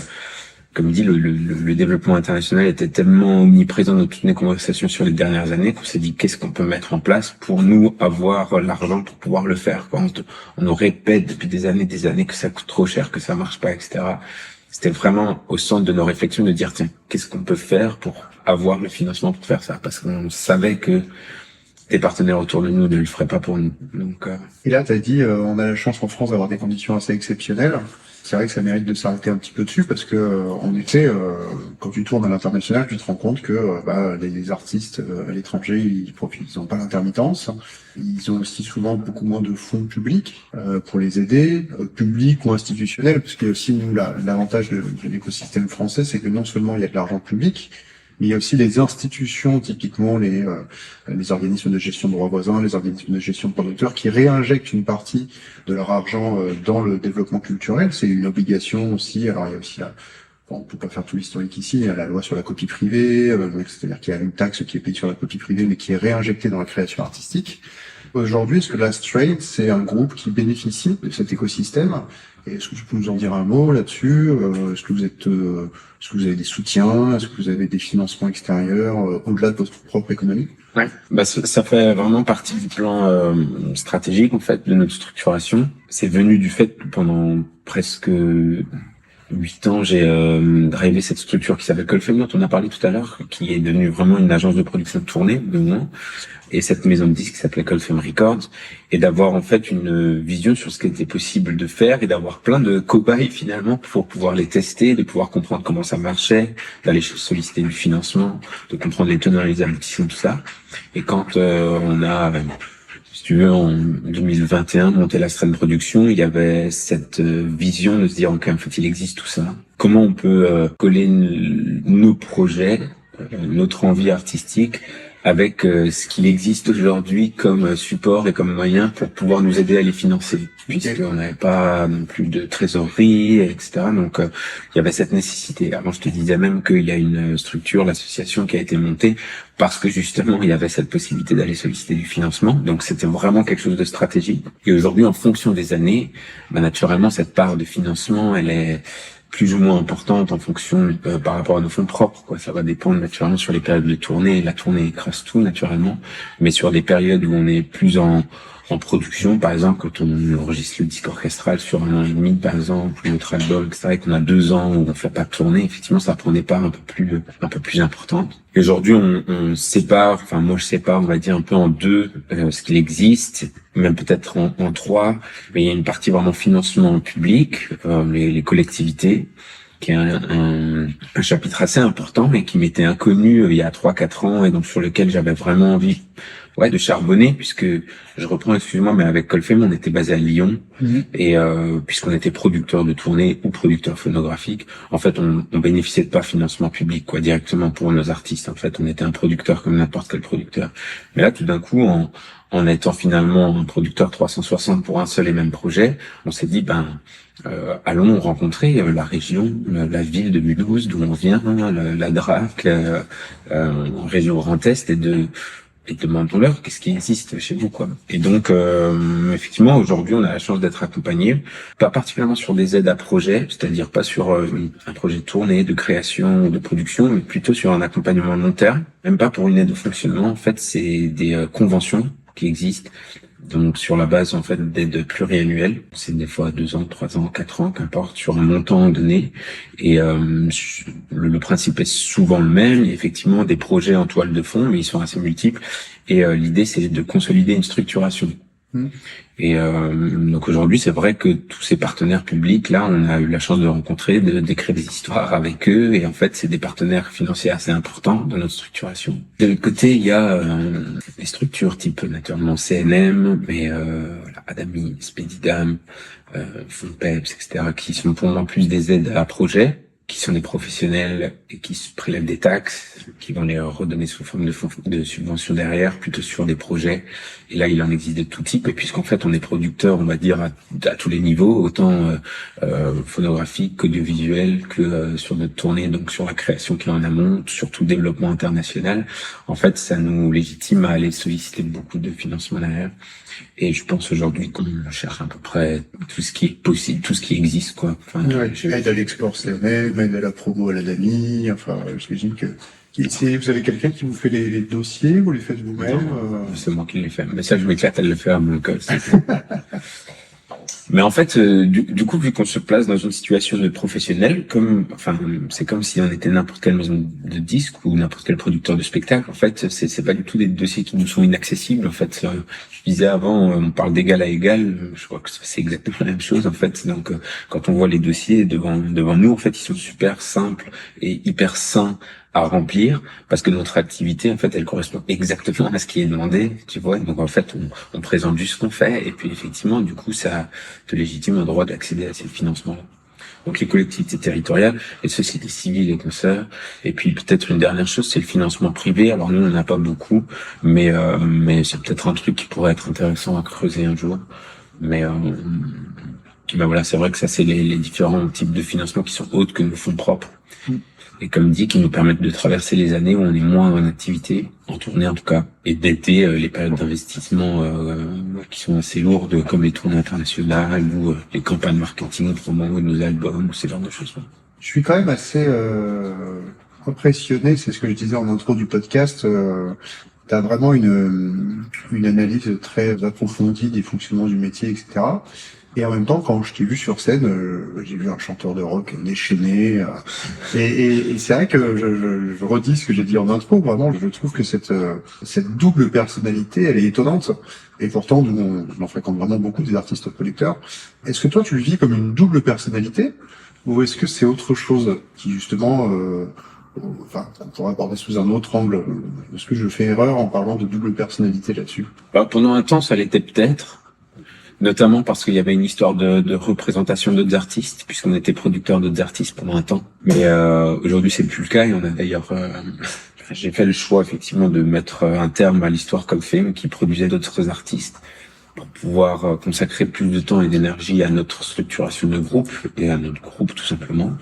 [SPEAKER 2] comme dit, le développement international était tellement omniprésent dans toutes les conversations sur les dernières années qu'on s'est dit qu'est-ce qu'on peut mettre en place pour nous avoir l'argent pour pouvoir le faire. On nous répète depuis des années que ça coûte trop cher, que ça marche pas, etc. C'était vraiment au centre de nos réflexions de dire tiens, qu'est-ce qu'on peut faire pour avoir le financement pour faire ça, parce qu'on savait que des partenaires autour de nous ne le feraient pas pour nous. Donc,
[SPEAKER 1] Et là, tu as dit, on a la chance en France d'avoir des conditions assez exceptionnelles. C'est vrai que ça mérite de s'arrêter un petit peu dessus parce que, en effet, quand tu tournes à l'international, tu te rends compte que les artistes à l'étranger, ils n'ont pas l'intermittence. Ils ont aussi souvent beaucoup moins de fonds publics pour les aider, publics ou institutionnels, parce qu'il y a aussi nous l'avantage de l'écosystème français, c'est que non seulement il y a de l'argent public, mais il y a aussi les institutions, typiquement les organismes de gestion de droits voisins, les organismes de gestion de producteurs, qui réinjectent une partie de leur argent dans le développement culturel. C'est une obligation aussi. Alors il y a aussi on peut pas faire tout l'historique ici, il y a la loi sur la copie privée, donc c'est-à-dire qu'il y a une taxe qui est payée sur la copie privée, mais qui est réinjectée dans la création artistique. Aujourd'hui, est-ce que Last Trade, c'est un groupe qui bénéficie de cet écosystème? Et est-ce que tu peux nous en dire un mot là-dessus? Est-ce que vous avez des soutiens? Est-ce que vous avez des financements extérieurs au-delà de votre propre économie?
[SPEAKER 2] Ouais, ça fait vraiment partie du plan stratégique en fait de notre structuration. C'est venu du fait que pendant presque 8 ans, j'ai drivé cette structure qui s'appelle Colfame, dont on a parlé tout à l'heure, qui est devenue vraiment une agence de production de tournée de moi, et cette maison de disques qui s'appelait Colfame Records, et d'avoir en fait une vision sur ce qui était possible de faire et d'avoir plein de cobayes finalement pour pouvoir les tester, de pouvoir comprendre comment ça marchait, d'aller solliciter du financement, de comprendre les tenants et les aboutissants, tout ça. Et quand on a si tu veux, en 2021, monter la Strain Production, il y avait cette vision de se dire, ok, en fait, il existe tout ça. Comment on peut coller nos projets, notre envie artistique, avec ce qu'il existe aujourd'hui comme support et comme moyen pour pouvoir nous aider à les financer, puisqu'on n'avait pas non plus de trésorerie, etc. Donc, il y avait cette nécessité. Avant, je te disais même qu'il y a une structure, l'association qui a été montée parce que justement, il y avait cette possibilité d'aller solliciter du financement. Donc, c'était vraiment quelque chose de stratégique. Et aujourd'hui, en fonction des années, naturellement, cette part de financement, elle est plus ou moins importante en fonction par rapport à nos fonds propres, quoi. Ça va dépendre naturellement sur les périodes de tournée. La tournée écrase tout naturellement, mais sur des périodes où on est plus en production, par exemple, quand on enregistre le disque orchestral sur 1 an et demi, par exemple, ou notre album, etc., et qu'on a 2 ans où on fait pas tourner, effectivement, ça prend des parts un peu plus importantes. Et aujourd'hui, on sépare, enfin, moi, je sépare, on va dire, un peu en deux, ce qu'il existe, même peut-être en 3, mais il y a une partie vraiment financement public, les collectivités, qui est un chapitre assez important, mais qui m'était inconnu il y a 3-4 ans, et donc sur lequel j'avais vraiment envie de charbonner, puisque je reprends, excuse-moi, mais avec Colfame, on était basé à Lyon, et puisqu'on était producteur de tournée ou producteur phonographique, en fait, on bénéficiait de pas financement public, quoi, directement pour nos artistes. En fait, on était un producteur comme n'importe quel producteur. Mais là, tout d'un coup, en étant finalement un producteur 360 pour un seul et même projet, on s'est dit, allons rencontrer la région, la ville de Mulhouse, d'où on vient, la DRAC, région Grand Est, et demandons-leur qu'est-ce qui existe chez vous, quoi. Et donc, effectivement, aujourd'hui, on a la chance d'être accompagné, pas particulièrement sur des aides à projet, c'est-à-dire pas sur un projet de tournée, de création, de production, mais plutôt sur un accompagnement long terme. Même pas pour une aide au fonctionnement, en fait, c'est des conventions qui existent. Donc, sur la base, en fait, d'aides pluriannuelles. C'est des fois 2 ans, 3 ans, 4 ans, qu'importe, sur un montant donné. Et le principe est souvent le même. Il y a effectivement des projets en toile de fond, mais ils sont assez multiples. Et l'idée, c'est de consolider une structuration. Et donc aujourd'hui, c'est vrai que tous ces partenaires publics, là, on a eu la chance de rencontrer, d'écrire des histoires avec eux. Et en fait, c'est des partenaires financiers assez importants de notre structuration. De l'autre côté, il y a des structures type naturellement CNM, mais Adami, Spedidam, Fonpeps, etc., qui sont pour moi plus des aides à projet. qui sont des professionnels et qui se prélèvent des taxes, qui vont les redonner sous forme de subventions derrière, plutôt sur des projets. Et là, il en existe de tout type. Et puisqu'en fait, on est producteur, on va dire, à tous les niveaux, autant phonographique qu'audiovisuel, que sur notre tournée, donc sur la création qui est en amont, surtout le développement international. En fait, ça nous légitime à aller solliciter beaucoup de financement derrière. Et je pense aujourd'hui qu'on cherche à peu près tout ce qui est possible, tout ce qui existe, quoi. Enfin,
[SPEAKER 3] aide à l'export CMM, aide à la promo à la DAMI, enfin, j'imagine que... Vous avez quelqu'un qui vous fait les dossiers, vous les faites vous-même?
[SPEAKER 2] C'est moi qui les fais. Mais ça, je m'éclate à le faire, donc Mais en fait, du coup, vu qu'on se place dans une situation de professionnel, c'est comme si on était n'importe quelle maison de disques ou n'importe quel producteur de spectacle. En fait, c'est pas du tout des dossiers qui nous sont inaccessibles. En fait, je disais avant, on parle d'égal à égal. Je crois que c'est exactement la même chose. En fait, donc quand on voit les dossiers devant nous, en fait, ils sont super simples et hyper sains à remplir, parce que notre activité, en fait, elle correspond exactement à ce qui est demandé, tu vois. Donc, en fait, on présente juste ce qu'on fait, et puis, effectivement, du coup, ça te légitime le droit d'accéder à ces financements-là. Donc, les collectivités territoriales, les sociétés civiles et concerts. Et puis, peut-être une dernière chose, c'est le financement privé. Alors, nous, on n'en a pas beaucoup, mais c'est peut-être un truc qui pourrait être intéressant à creuser un jour. Mais voilà, c'est vrai que ça, c'est les différents types de financement qui sont autres que nos fonds propres. Et comme dit, qui nous permettent de traverser les années où on est moins en activité, en tournée en tout cas, et d'éviter les périodes d'investissement qui sont assez lourdes, comme les tournées internationales ou les campagnes marketing, promo de nos albums, ou ces genres de choses.
[SPEAKER 3] Je suis quand même assez impressionné, c'est ce que je disais en intro du podcast. T'as vraiment une analyse très approfondie des fonctionnements du métier, etc. Et en même temps, quand je t'ai vu sur scène, j'ai vu un chanteur de rock déchaîné. Et c'est vrai que je redis ce que j'ai dit en intro. Vraiment, je trouve que cette double personnalité, elle est étonnante. Et pourtant, nous, on en fréquente vraiment beaucoup des artistes producteurs. Est-ce que toi, tu le vis comme une double personnalité, ou est-ce que c'est autre chose qui justement, on pourrait aborder sous un autre angle? Est-ce que je fais erreur en parlant de double personnalité là-dessus?
[SPEAKER 2] Pendant un temps, ça l'était peut-être. Notamment parce qu'il y avait une histoire de représentation d'autres artistes, puisqu'on était producteur d'autres artistes pendant un temps. Mais aujourd'hui, c'est plus le cas. Et on a d'ailleurs, j'ai fait le choix effectivement de mettre un terme à l'histoire comme film, qui produisait d'autres artistes, pour pouvoir consacrer plus de temps et d'énergie à notre structuration de groupe et à notre groupe tout simplement.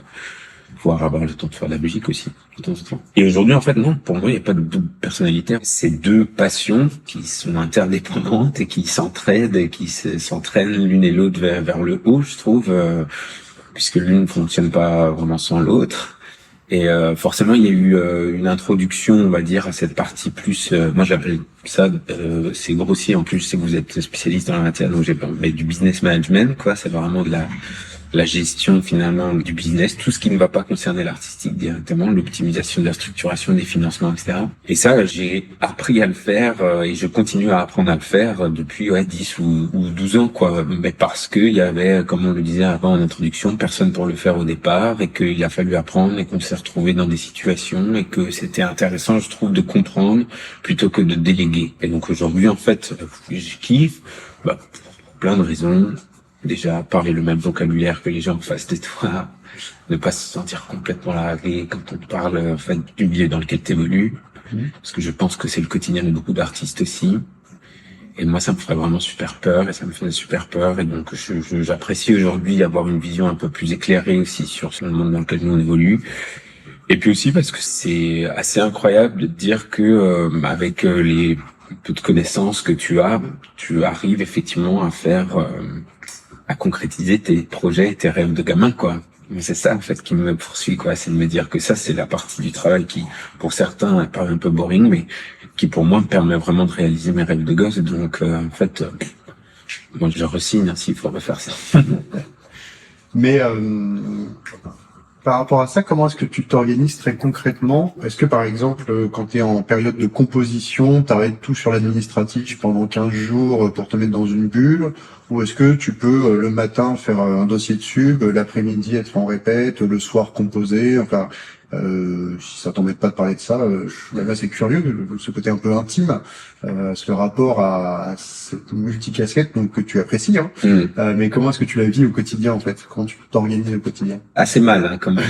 [SPEAKER 2] Pouvoir avoir le temps de faire de la musique aussi, de temps en temps. Et aujourd'hui, en fait, non, pour moi, il n'y a pas de double personnalité. C'est deux passions qui sont interdépendantes et qui s'entraident et qui s'entraînent l'une et l'autre vers le haut, je trouve, puisque l'une ne fonctionne pas vraiment sans l'autre. Et forcément, il y a eu une introduction, on va dire, à cette partie plus... moi, j'appelle ça, c'est grossier, en plus, c'est que vous êtes spécialiste dans la matière, donc j'ai parlé du business management, quoi. C'est vraiment de la gestion finalement du business, tout ce qui ne va pas concerner l'artistique directement, l'optimisation de la structuration des financements, etc. Et ça, j'ai appris à le faire et je continue à apprendre à le faire depuis 10 ou 12 ans, quoi. Mais parce que il y avait, comme on le disait avant en introduction, personne pour le faire au départ et qu'il a fallu apprendre et qu'on s'est retrouvé dans des situations et que c'était intéressant, je trouve, de comprendre plutôt que de déléguer. Et donc aujourd'hui, en fait, je kiffe, pour plein de raisons. Déjà, parler le même vocabulaire que les gens en face de toi, ne pas se sentir complètement largué quand on te parle en fait du milieu dans lequel tu évolues, parce que je pense que c'est le quotidien de beaucoup d'artistes aussi. Et moi, ça me ferait vraiment super peur, et ça me fait super peur, et donc j'apprécie aujourd'hui avoir une vision un peu plus éclairée aussi sur le monde dans lequel nous on évolue. Et puis aussi parce que c'est assez incroyable de dire que avec les peu de connaissances que tu arrives effectivement à faire à concrétiser tes projets et tes rêves de gamin, quoi. C'est ça, en fait, qui me poursuit, quoi. C'est de me dire que ça, c'est la partie du travail qui, pour certains, paraît un peu boring, mais qui, pour moi, me permet vraiment de réaliser mes rêves de gosse. Donc, en fait, moi, je re-signe, s'il faut refaire ça.
[SPEAKER 3] Mais, par rapport à ça, comment est-ce que tu t'organises très concrètement? Est-ce que, par exemple, quand tu es en période de composition, t'arrêtes tout sur l'administratif pendant 15 jours pour te mettre dans une bulle? Ou est-ce que tu peux, le matin, faire un dossier de sub, l'après-midi être en répète, le soir composer? Enfin, Si ça t'embête pas de parler de ça, je suis même assez curieux de ce côté un peu intime, ce rapport à cette multicasquette donc que tu apprécies. Hein. Mais comment est-ce que tu la vis au quotidien en fait? Comment tu t'organises au quotidien?
[SPEAKER 2] Assez mal, hein, quand même.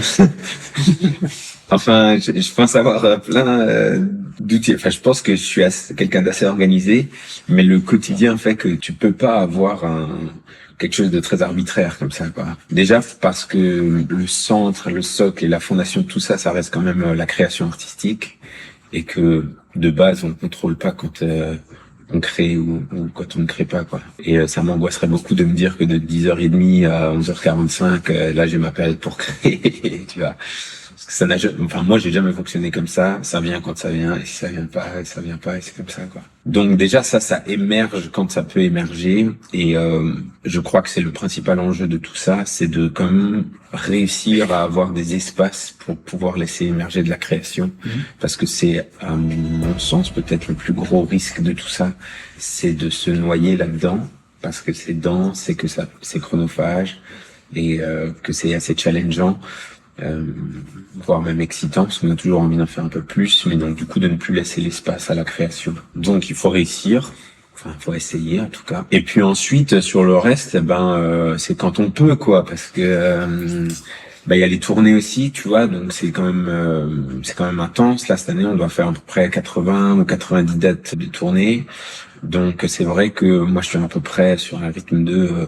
[SPEAKER 2] Enfin, je pense avoir plein d'outils. Enfin, je pense que je suis quelqu'un d'assez organisé, mais le quotidien fait que tu peux pas avoir quelque chose de très arbitraire comme ça, quoi. Déjà parce que le centre, le socle et la fondation de tout ça, ça reste quand même la création artistique, et que de base on contrôle pas quand on crée ou quand on ne crée pas, quoi. Et ça m'angoisserait beaucoup de me dire que de 10h30 à 11h45, là j'ai ma période pour créer, tu vois. Parce que ça n'a jamais, enfin moi j'ai jamais fonctionné comme ça. Ça vient quand ça vient, et si ça vient pas, ça vient pas, et c'est comme ça, quoi. Donc déjà ça émerge quand ça peut émerger, et je crois que c'est le principal enjeu de tout ça, c'est de quand même réussir à avoir des espaces pour pouvoir laisser émerger de la création, parce que c'est à mon sens peut-être le plus gros risque de tout ça, c'est de se noyer là-dedans, parce que c'est dense, c'est que ça, c'est chronophage, et que c'est assez challengeant. Voire même excitant, parce qu'on a toujours envie d'en faire un peu plus, mais donc du coup de ne plus laisser l'espace à la création. Donc il faut réussir, enfin il faut essayer en tout cas. Et puis ensuite sur le reste, c'est quand on peut, quoi, parce que il y a les tournées aussi, tu vois, donc c'est quand même intense. Là cette année on doit faire à peu près 80 ou 90 dates de tournée. Donc c'est vrai que moi je suis à peu près sur un rythme de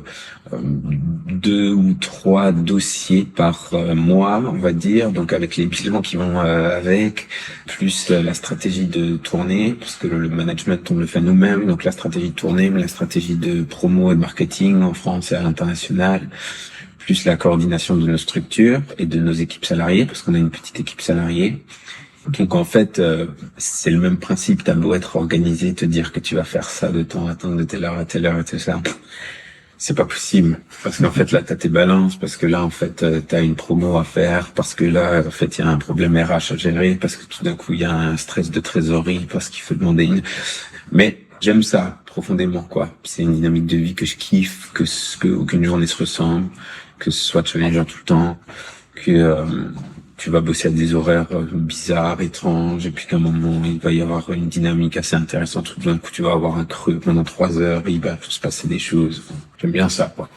[SPEAKER 2] 2 ou 3 dossiers par mois, on va dire, donc avec les bilans qui vont avec, plus la stratégie de tournée, parce que le management on le fait nous-mêmes, donc la stratégie de tournée, mais la stratégie de promo et de marketing en France et à l'international, plus la coordination de nos structures et de nos équipes salariées, parce qu'on a une petite équipe salariée. Donc en fait, c'est le même principe. T'as beau être organisé, te dire que tu vas faire ça de temps à temps, de telle heure à telle heure et tout ça, c'est pas possible. Parce qu'en fait là, t'as tes balances, parce que là en fait, t'as une promo à faire, parce que là en fait, il y a un problème RH à gérer, parce que tout d'un coup il y a un stress de trésorerie, parce qu'il faut demander une. Mais j'aime ça profondément, quoi. C'est une dynamique de vie que je kiffe, que aucune journée se ressemble, que ce soit challengeant tout le temps, que tu vas bosser à des horaires bizarres, étranges, et puis qu'à un moment, il va y avoir une dynamique assez intéressante. Tout d'un coup, tu vas avoir un creux pendant 3 heures, et il va se passer des choses. J'aime bien ça, quoi.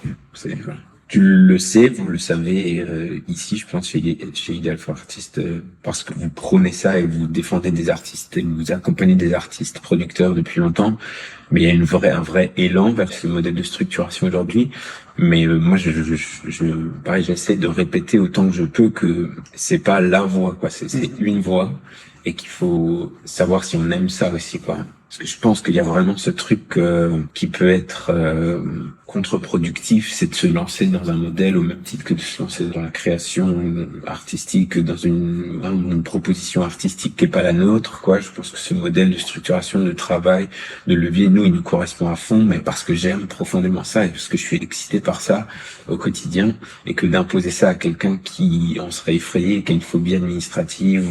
[SPEAKER 2] Tu le sais, vous le savez, ici, je pense, chez Ideal for Artists, parce que vous prônez ça et vous défendez des artistes et vous accompagnez des artistes producteurs depuis longtemps. Mais il y a un vrai élan vers ce modèle de structuration aujourd'hui. Mais moi, pareil, j'essaie de répéter autant que je peux que c'est pas la voie, quoi. C'est une voie, et qu'il faut savoir si on aime ça aussi, quoi. Parce que je pense qu'il y a vraiment ce truc qui peut être contre-productif, c'est de se lancer dans un modèle au même titre que de se lancer dans la création artistique, dans une proposition artistique qui est pas la nôtre, quoi. Je pense que ce modèle de structuration, de travail, de levier, nous, il nous correspond à fond, mais parce que j'aime profondément ça et parce que je suis excité par ça au quotidien, et que d'imposer ça à quelqu'un qui en serait effrayé, qui a une phobie administrative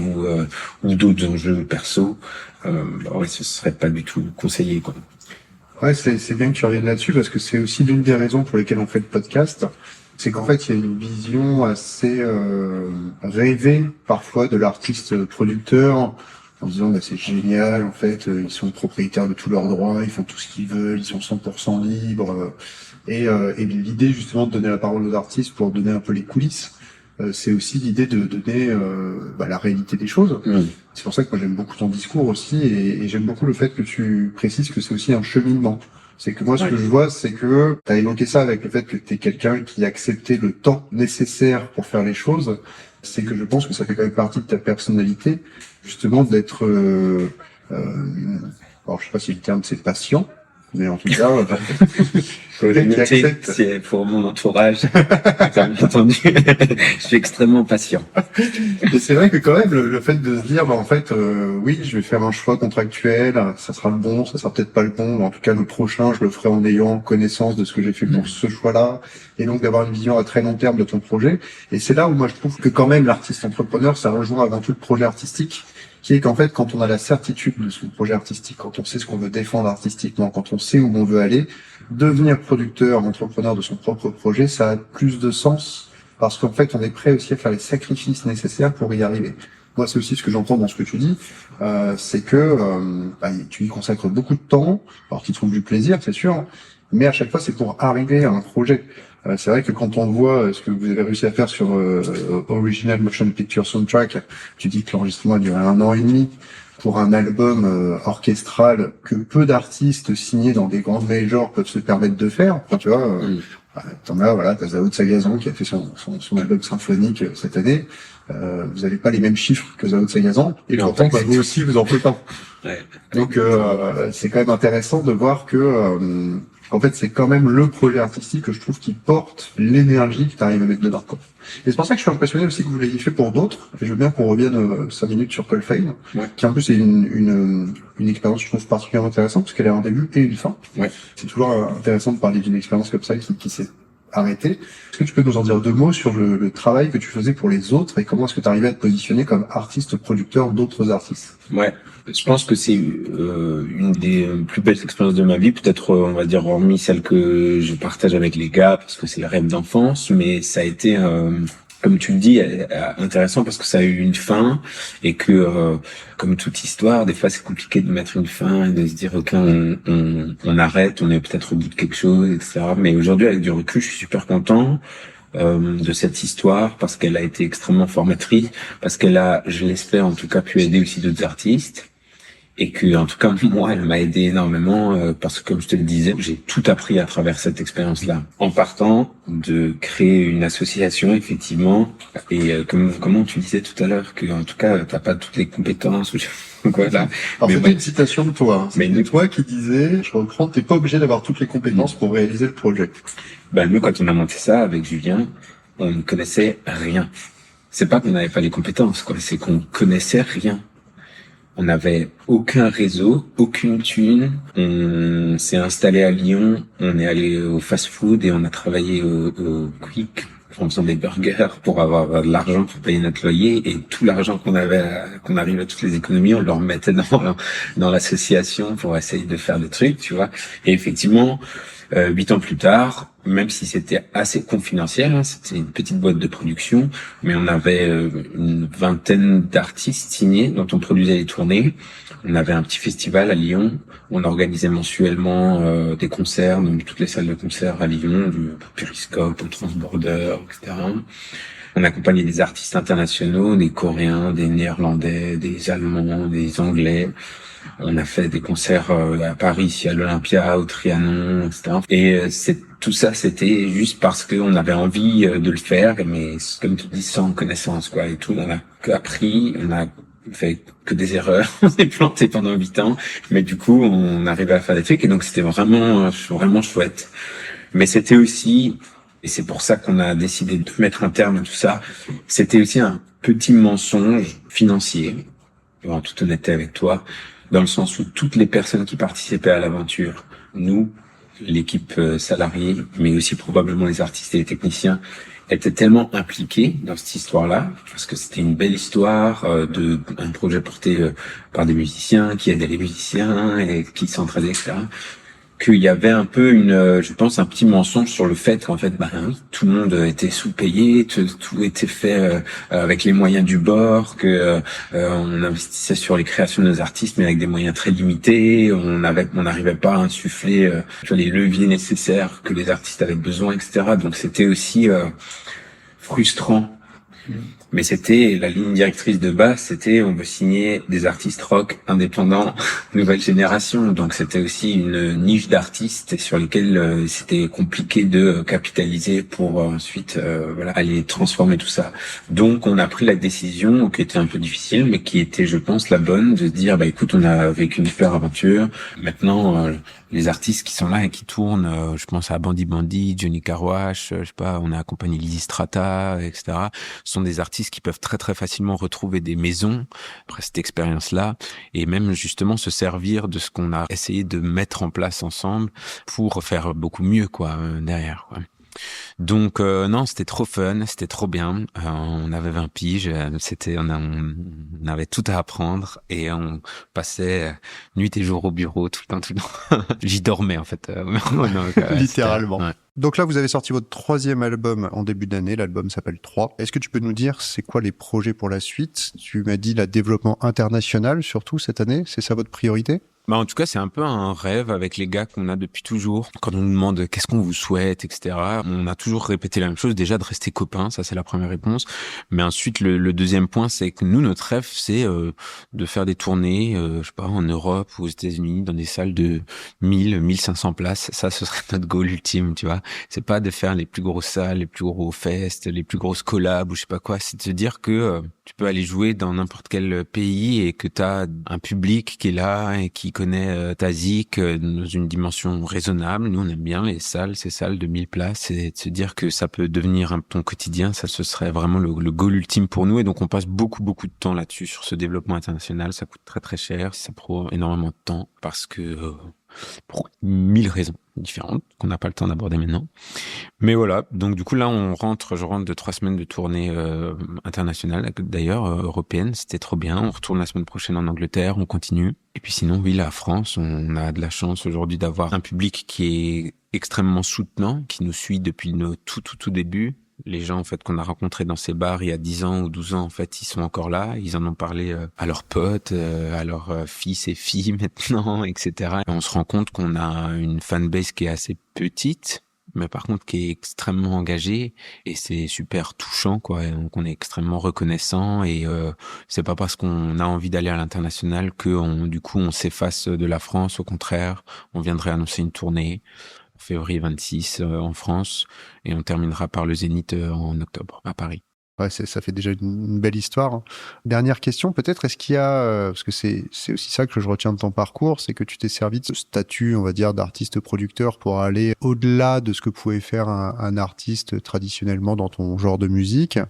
[SPEAKER 2] ou d'autres enjeux perso, ce serait pas du tout conseillé, quoi.
[SPEAKER 3] Ouais, c'est bien que tu reviennes là-dessus, parce que c'est aussi l'une des raisons pour lesquelles on fait le podcast. C'est qu'en fait, il y a une vision assez rêvée parfois de l'artiste producteur, en disant c'est génial, en fait, ils sont propriétaires de tous leurs droits, ils font tout ce qu'ils veulent, ils sont 100% libres. Et l'idée justement de donner la parole aux artistes pour donner un peu les coulisses, c'est aussi l'idée de donner la réalité des choses. C'est pour ça que moi j'aime beaucoup ton discours aussi, et j'aime beaucoup le fait que tu précises que c'est aussi un cheminement. C'est que moi ce que je vois, c'est que tu as évoqué ça avec le fait que tu es quelqu'un qui a accepté le temps nécessaire pour faire les choses. C'est que je pense que ça fait quand même partie de ta personnalité, justement d'être alors je sais pas si le terme c'est patient, mais en tout cas
[SPEAKER 2] c'est pour mon entourage. T'as bien entendu. Je suis extrêmement patient.
[SPEAKER 3] Et c'est vrai que quand même le fait de se dire en fait oui, je vais faire un choix contractuel, ça sera le bon, ça sera peut-être pas le bon, mais en tout cas le prochain je le ferai en ayant connaissance de ce que j'ai fait pour ce choix-là, et donc d'avoir une vision à très long terme de ton projet. Et c'est là où moi je trouve que quand même l'artiste entrepreneur, ça rejoint avant tout le projet artistique, qui est qu'en fait, quand on a la certitude de son projet artistique, quand on sait ce qu'on veut défendre artistiquement, quand on sait où on veut aller, devenir producteur, entrepreneur de son propre projet, ça a plus de sens parce qu'en fait, on est prêt aussi à faire les sacrifices nécessaires pour y arriver. Moi, c'est aussi ce que j'entends dans ce que tu dis, c'est que tu y consacres beaucoup de temps, alors tu trouves du plaisir, c'est sûr, mais à chaque fois, c'est pour arriver à un projet. C'est vrai que quand on voit ce que vous avez réussi à faire sur Original Motion Picture Soundtrack, tu dis que l'enregistrement a duré 1 an et demi pour un album orchestral que peu d'artistes signés dans des grandes majors peuvent se permettre de faire. Enfin, tu vois, t'as Zao de Sagazan qui a fait son album symphonique cette année. Vous n'avez pas les mêmes chiffres que Zao de Sagazan, et pourtant, vous aussi, vous en faites pas.
[SPEAKER 2] Ouais.
[SPEAKER 3] Donc, c'est quand même intéressant de voir que, en fait, c'est quand même le projet artistique que je trouve qui porte l'énergie que tu arrives à mettre dedans, quoi. Et c'est pour ça que je suis impressionné aussi que vous l'ayez fait pour d'autres. Et je veux bien qu'on revienne 5 minutes sur Colfane, qui en plus est une expérience, je trouve, particulièrement intéressante, parce qu'elle a un début et une fin.
[SPEAKER 2] Ouais.
[SPEAKER 3] C'est toujours intéressant de parler d'une expérience comme ça qui s'est arrêtée. Est-ce que tu peux nous en dire 2 mots sur le travail que tu faisais pour les autres et comment est-ce que tu arrivais à te positionner comme artiste producteur d'autres artistes?
[SPEAKER 2] Ouais, je pense que c'est une des plus belles expériences de ma vie, peut-être on va dire hormis celle que je partage avec les gars parce que c'est le rêve d'enfance, mais ça a été comme tu le dis intéressant parce que ça a eu une fin et que comme toute histoire, des fois c'est compliqué de mettre une fin et de se dire ok on arrête, on est peut-être au bout de quelque chose, etc. Mais aujourd'hui avec du recul, je suis super content de cette histoire parce qu'elle a été extrêmement formatrice, parce qu'elle a, je l'espère en tout cas, pu aider aussi d'autres artistes et que en tout cas moi elle m'a aidé énormément parce que comme je te le disais, j'ai tout appris à travers cette expérience-là en partant de créer une association effectivement et comment tu disais tout à l'heure que en tout cas t'as pas toutes les compétences voilà.
[SPEAKER 3] Alors c'était une citation de toi, hein.
[SPEAKER 2] Mais
[SPEAKER 3] toi qui disais, je reprends, t'es pas obligé d'avoir toutes les compétences pour réaliser le projet.
[SPEAKER 2] Nous quand on a monté ça avec Julien, on ne connaissait rien. C'est pas qu'on n'avait pas les compétences, quoi, c'est qu'on connaissait rien. On n'avait aucun réseau, aucune thune. On s'est installé à Lyon, on est allé au fast-food et on a travaillé au Quick en faisant des burgers pour avoir de l'argent pour payer notre loyer, et tout l'argent qu'on arrivait à toutes les économies, on le remettait dans l'association pour essayer de faire des trucs, tu vois. Et effectivement, 8 ans plus tard, même si c'était assez confidentiel, hein, c'était une petite boîte de production, mais on avait une vingtaine d'artistes signés dont on produisait les tournées. On avait un petit festival à Lyon, on organisait mensuellement des concerts dans toutes les salles de concert à Lyon, du Periscope, au Transborder, etc. On accompagnait des artistes internationaux, des Coréens, des Néerlandais, des Allemands, des Anglais. On a fait des concerts à Paris, ici à l'Olympia, au Trianon, etc. Et tout ça, c'était juste parce qu'on avait envie de le faire, mais comme tu dis, sans connaissance, quoi. Et tout, on a appris, on a fait que des erreurs, on s'est planté pendant 8 ans, mais du coup, on arrivait à faire des trucs, et donc c'était vraiment chouette. Mais c'était aussi, et c'est pour ça qu'on a décidé de mettre un terme à tout ça, c'était aussi un petit mensonge financier, en toute honnêteté avec toi, dans le sens où toutes les personnes qui participaient à l'aventure, nous, l'équipe salariée, mais aussi probablement les artistes et les techniciens, étaient tellement impliqués dans cette histoire-là, parce que c'était une belle histoire un projet porté par des musiciens, qui aidaient les musiciens et qui s'entraidaient, etc., qu'il y avait un peu je pense, un petit mensonge sur le fait qu'en fait, tout le monde était sous-payé, tout était fait avec les moyens du bord, que on investissait sur les créations de nos artistes, mais avec des moyens très limités. On n'arrivait pas à insuffler les leviers nécessaires que les artistes avaient besoin, etc. Donc c'était aussi frustrant. Mais c'était la ligne directrice de base, c'était on veut signer des artistes rock indépendants, nouvelle génération. Donc c'était aussi une niche d'artistes sur lesquels c'était compliqué de capitaliser pour ensuite aller transformer tout ça. Donc on a pris la décision qui était un peu difficile, mais qui était, je pense, la bonne, de dire écoute, on a vécu une super aventure. Maintenant les artistes qui sont là et qui tournent, je pense à Bandy Bandy, Johnny Carwash, je sais pas, on a accompagné Lizzy Strata, etc. sont des artistes qui peuvent très très facilement retrouver des maisons après cette expérience-là, et même justement se servir de ce qu'on a essayé de mettre en place ensemble pour faire beaucoup mieux derrière, quoi. Donc non, c'était trop fun, c'était trop bien. On avait 20 piges, on avait tout à apprendre et on passait nuit et jour au bureau tout le temps. J'y dormais en fait. Donc,
[SPEAKER 1] Littéralement.
[SPEAKER 2] Ouais.
[SPEAKER 1] Donc là, vous avez sorti votre 3e album en début d'année. L'album s'appelle 3. Est-ce que tu peux nous dire c'est quoi les projets pour la suite? Tu m'as dit développement international surtout cette année. C'est ça votre priorité?
[SPEAKER 2] Bah en tout cas, c'est un peu un rêve avec les gars qu'on a depuis toujours. Quand on nous demande qu'est-ce qu'on vous souhaite, etc., on a toujours répété la même chose. Déjà de rester copains, ça c'est la première réponse. Mais ensuite, le deuxième point, c'est que nous, notre rêve, c'est de faire des tournées, je sais pas, en Europe ou aux États-Unis, dans des salles de 1500 places. Ça, ce serait notre goal ultime, tu vois. C'est pas de faire les plus grosses salles, les plus gros fests, les plus grosses collabs ou je sais pas quoi. C'est de se dire que tu peux aller jouer dans n'importe quel pays et que t'as un public qui est là et qui connaît ta zik dans une dimension raisonnable. Nous, on aime bien ces salles de 1000 places, et de se dire que ça peut devenir ton quotidien, ça, ce serait vraiment le goal ultime pour nous. Et donc, on passe beaucoup de temps là-dessus, sur ce développement international. Ça coûte très, très cher. Ça prend énormément de temps parce que, pour 1000 raisons différentes qu'on n'a pas le temps d'aborder maintenant. Mais voilà, donc du coup là je rentre de 3 semaines de tournée internationale, d'ailleurs européenne, c'était trop bien. On retourne la semaine prochaine en Angleterre, on continue. Et puis sinon, oui, la France, on a de la chance aujourd'hui d'avoir un public qui est extrêmement soutenant, qui nous suit depuis nos tout débuts. Les gens en fait qu'on a rencontrés dans ces bars il y a 10 ans ou 12 ans, en fait, ils sont encore là. Ils en ont parlé à leurs potes, à leurs fils et filles maintenant, etc. Et on se rend compte qu'on a une fanbase qui est assez petite, mais par contre qui est extrêmement engagée, et c'est super touchant, quoi. Et donc on est extrêmement reconnaissant, et c'est pas parce qu'on a envie d'aller à l'international que du coup on s'efface de la France. Au contraire, on viendrait annoncer une tournée février 26 en France, et on terminera par le Zénith en octobre à Paris.
[SPEAKER 1] Ouais, ça fait déjà une belle histoire. Dernière question, peut-être, est-ce qu'il y a, parce que c'est aussi ça que je retiens de ton parcours, c'est que tu t'es servi de ce statut, on va dire, d'artiste-producteur pour aller au-delà de ce que pouvait faire un artiste traditionnellement dans ton genre de musique,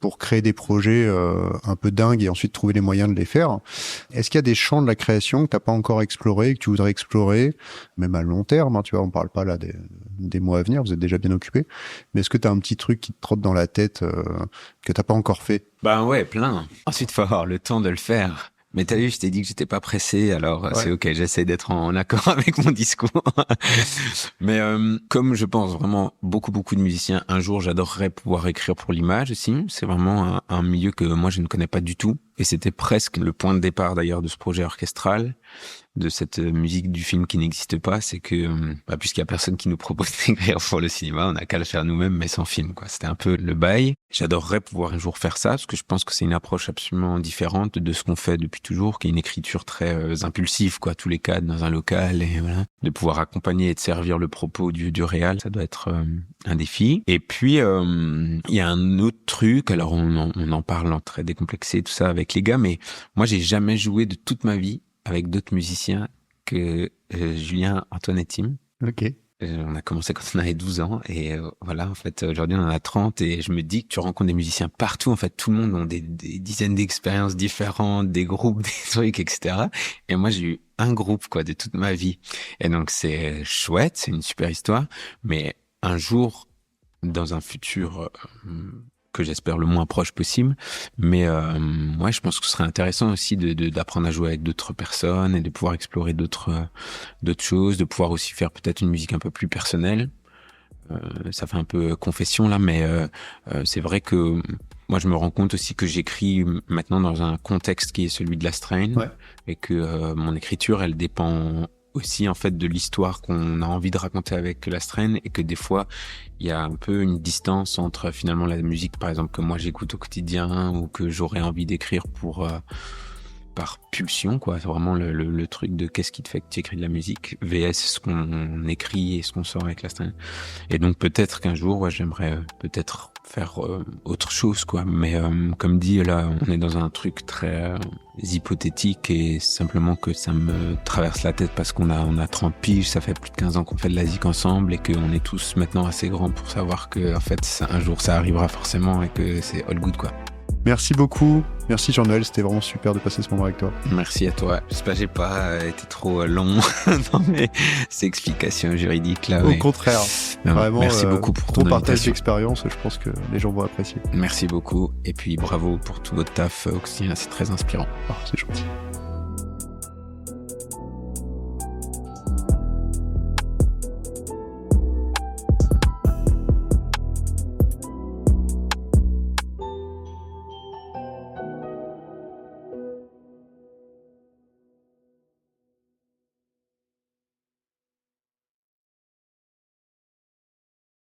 [SPEAKER 1] pour créer des projets un peu dingues et ensuite trouver les moyens de les faire. Est-ce qu'il y a des champs de la création que t'as pas encore exploré, que tu voudrais explorer, même à long terme, hein, tu vois, on parle pas là des mois à venir, vous êtes déjà bien occupés, mais est-ce que t'as un petit truc qui te trotte dans la tête que t'as pas encore fait?
[SPEAKER 2] Ben ouais, plein. Ensuite, faut avoir le temps de le faire. Mais t'as vu, je t'ai dit que j'étais pas pressé, alors ouais. C'est ok, j'essaie d'être en accord avec mon discours. Mais comme je pense vraiment beaucoup de musiciens, un jour j'adorerais pouvoir écrire pour l'image aussi. C'est vraiment un milieu que moi je ne connais pas du tout. Et c'était presque le point de départ d'ailleurs de ce projet orchestral, de cette musique du film qui n'existe pas. C'est que puisqu'il y a personne qui nous propose d'écrire pour le cinéma, on n'a qu'à le faire nous-mêmes, mais sans film, quoi. C'était un peu le bail. J'adorerais pouvoir un jour faire ça, parce que je pense que c'est une approche absolument différente de ce qu'on fait depuis toujours, qui est une écriture très impulsive, quoi, tous les cadres dans un local, et voilà. De pouvoir accompagner et de servir le propos du réal, ça doit être un défi. Et puis il y a un autre truc, alors on en parle en très décomplexé, tout ça avec les gars, mais moi j'ai jamais joué de toute ma vie avec d'autres musiciens que Julien, Antoine et Tim.
[SPEAKER 1] Ok.
[SPEAKER 2] On a commencé quand on avait 12 ans, et voilà, en fait, aujourd'hui on en a 30, et je me dis que tu rencontres des musiciens partout, en fait, tout le monde a des dizaines d'expériences différentes, des groupes, des trucs, etc. Et moi j'ai eu un groupe, quoi, de toute ma vie. Et donc c'est chouette, c'est une super histoire, mais un jour, dans un futur que j'espère le moins proche possible, mais ouais, je pense que ce serait intéressant aussi d'apprendre à jouer avec d'autres personnes et de pouvoir explorer d'autres choses, de pouvoir aussi faire peut-être une musique un peu plus personnelle. Ça fait un peu confession là, mais c'est vrai que moi je me rends compte aussi que j'écris maintenant dans un contexte qui est celui de la Strain, ouais. Et que mon écriture elle dépend aussi en fait de l'histoire qu'on a envie de raconter avec la Strain, et que des fois il y a un peu une distance entre finalement la musique par exemple que moi j'écoute au quotidien ou que j'aurais envie d'écrire par pulsion, quoi. C'est vraiment le truc de qu'est-ce qui te fait que tu écris de la musique vs ce qu'on écrit et ce qu'on sort avec la Strain. Et donc peut-être qu'un jour ouais, j'aimerais peut-être faire autre chose, quoi. Mais comme dit là, on est dans un truc très hypothétique, et simplement que ça me traverse la tête parce qu'on a 30 piges, ça fait plus de 15 ans qu'on fait de la zik ensemble, et qu'on est tous maintenant assez grands pour savoir que en fait un jour ça arrivera forcément, et que c'est all good, quoi.
[SPEAKER 1] Merci beaucoup. Merci Jean-Noël, c'était vraiment super de passer ce moment avec toi.
[SPEAKER 2] Merci à toi. J'espère que j'ai pas été trop long dans mes explications juridiques là.
[SPEAKER 1] Au contraire.
[SPEAKER 2] Non,
[SPEAKER 1] Vraiment,
[SPEAKER 2] merci beaucoup pour ton
[SPEAKER 1] partage
[SPEAKER 2] invitation.
[SPEAKER 1] d'expérience, je pense que les gens vont apprécier.
[SPEAKER 2] Merci beaucoup et puis bravo pour tout votre taf au quotidien, c'est très inspirant.
[SPEAKER 1] Ah, c'est gentil.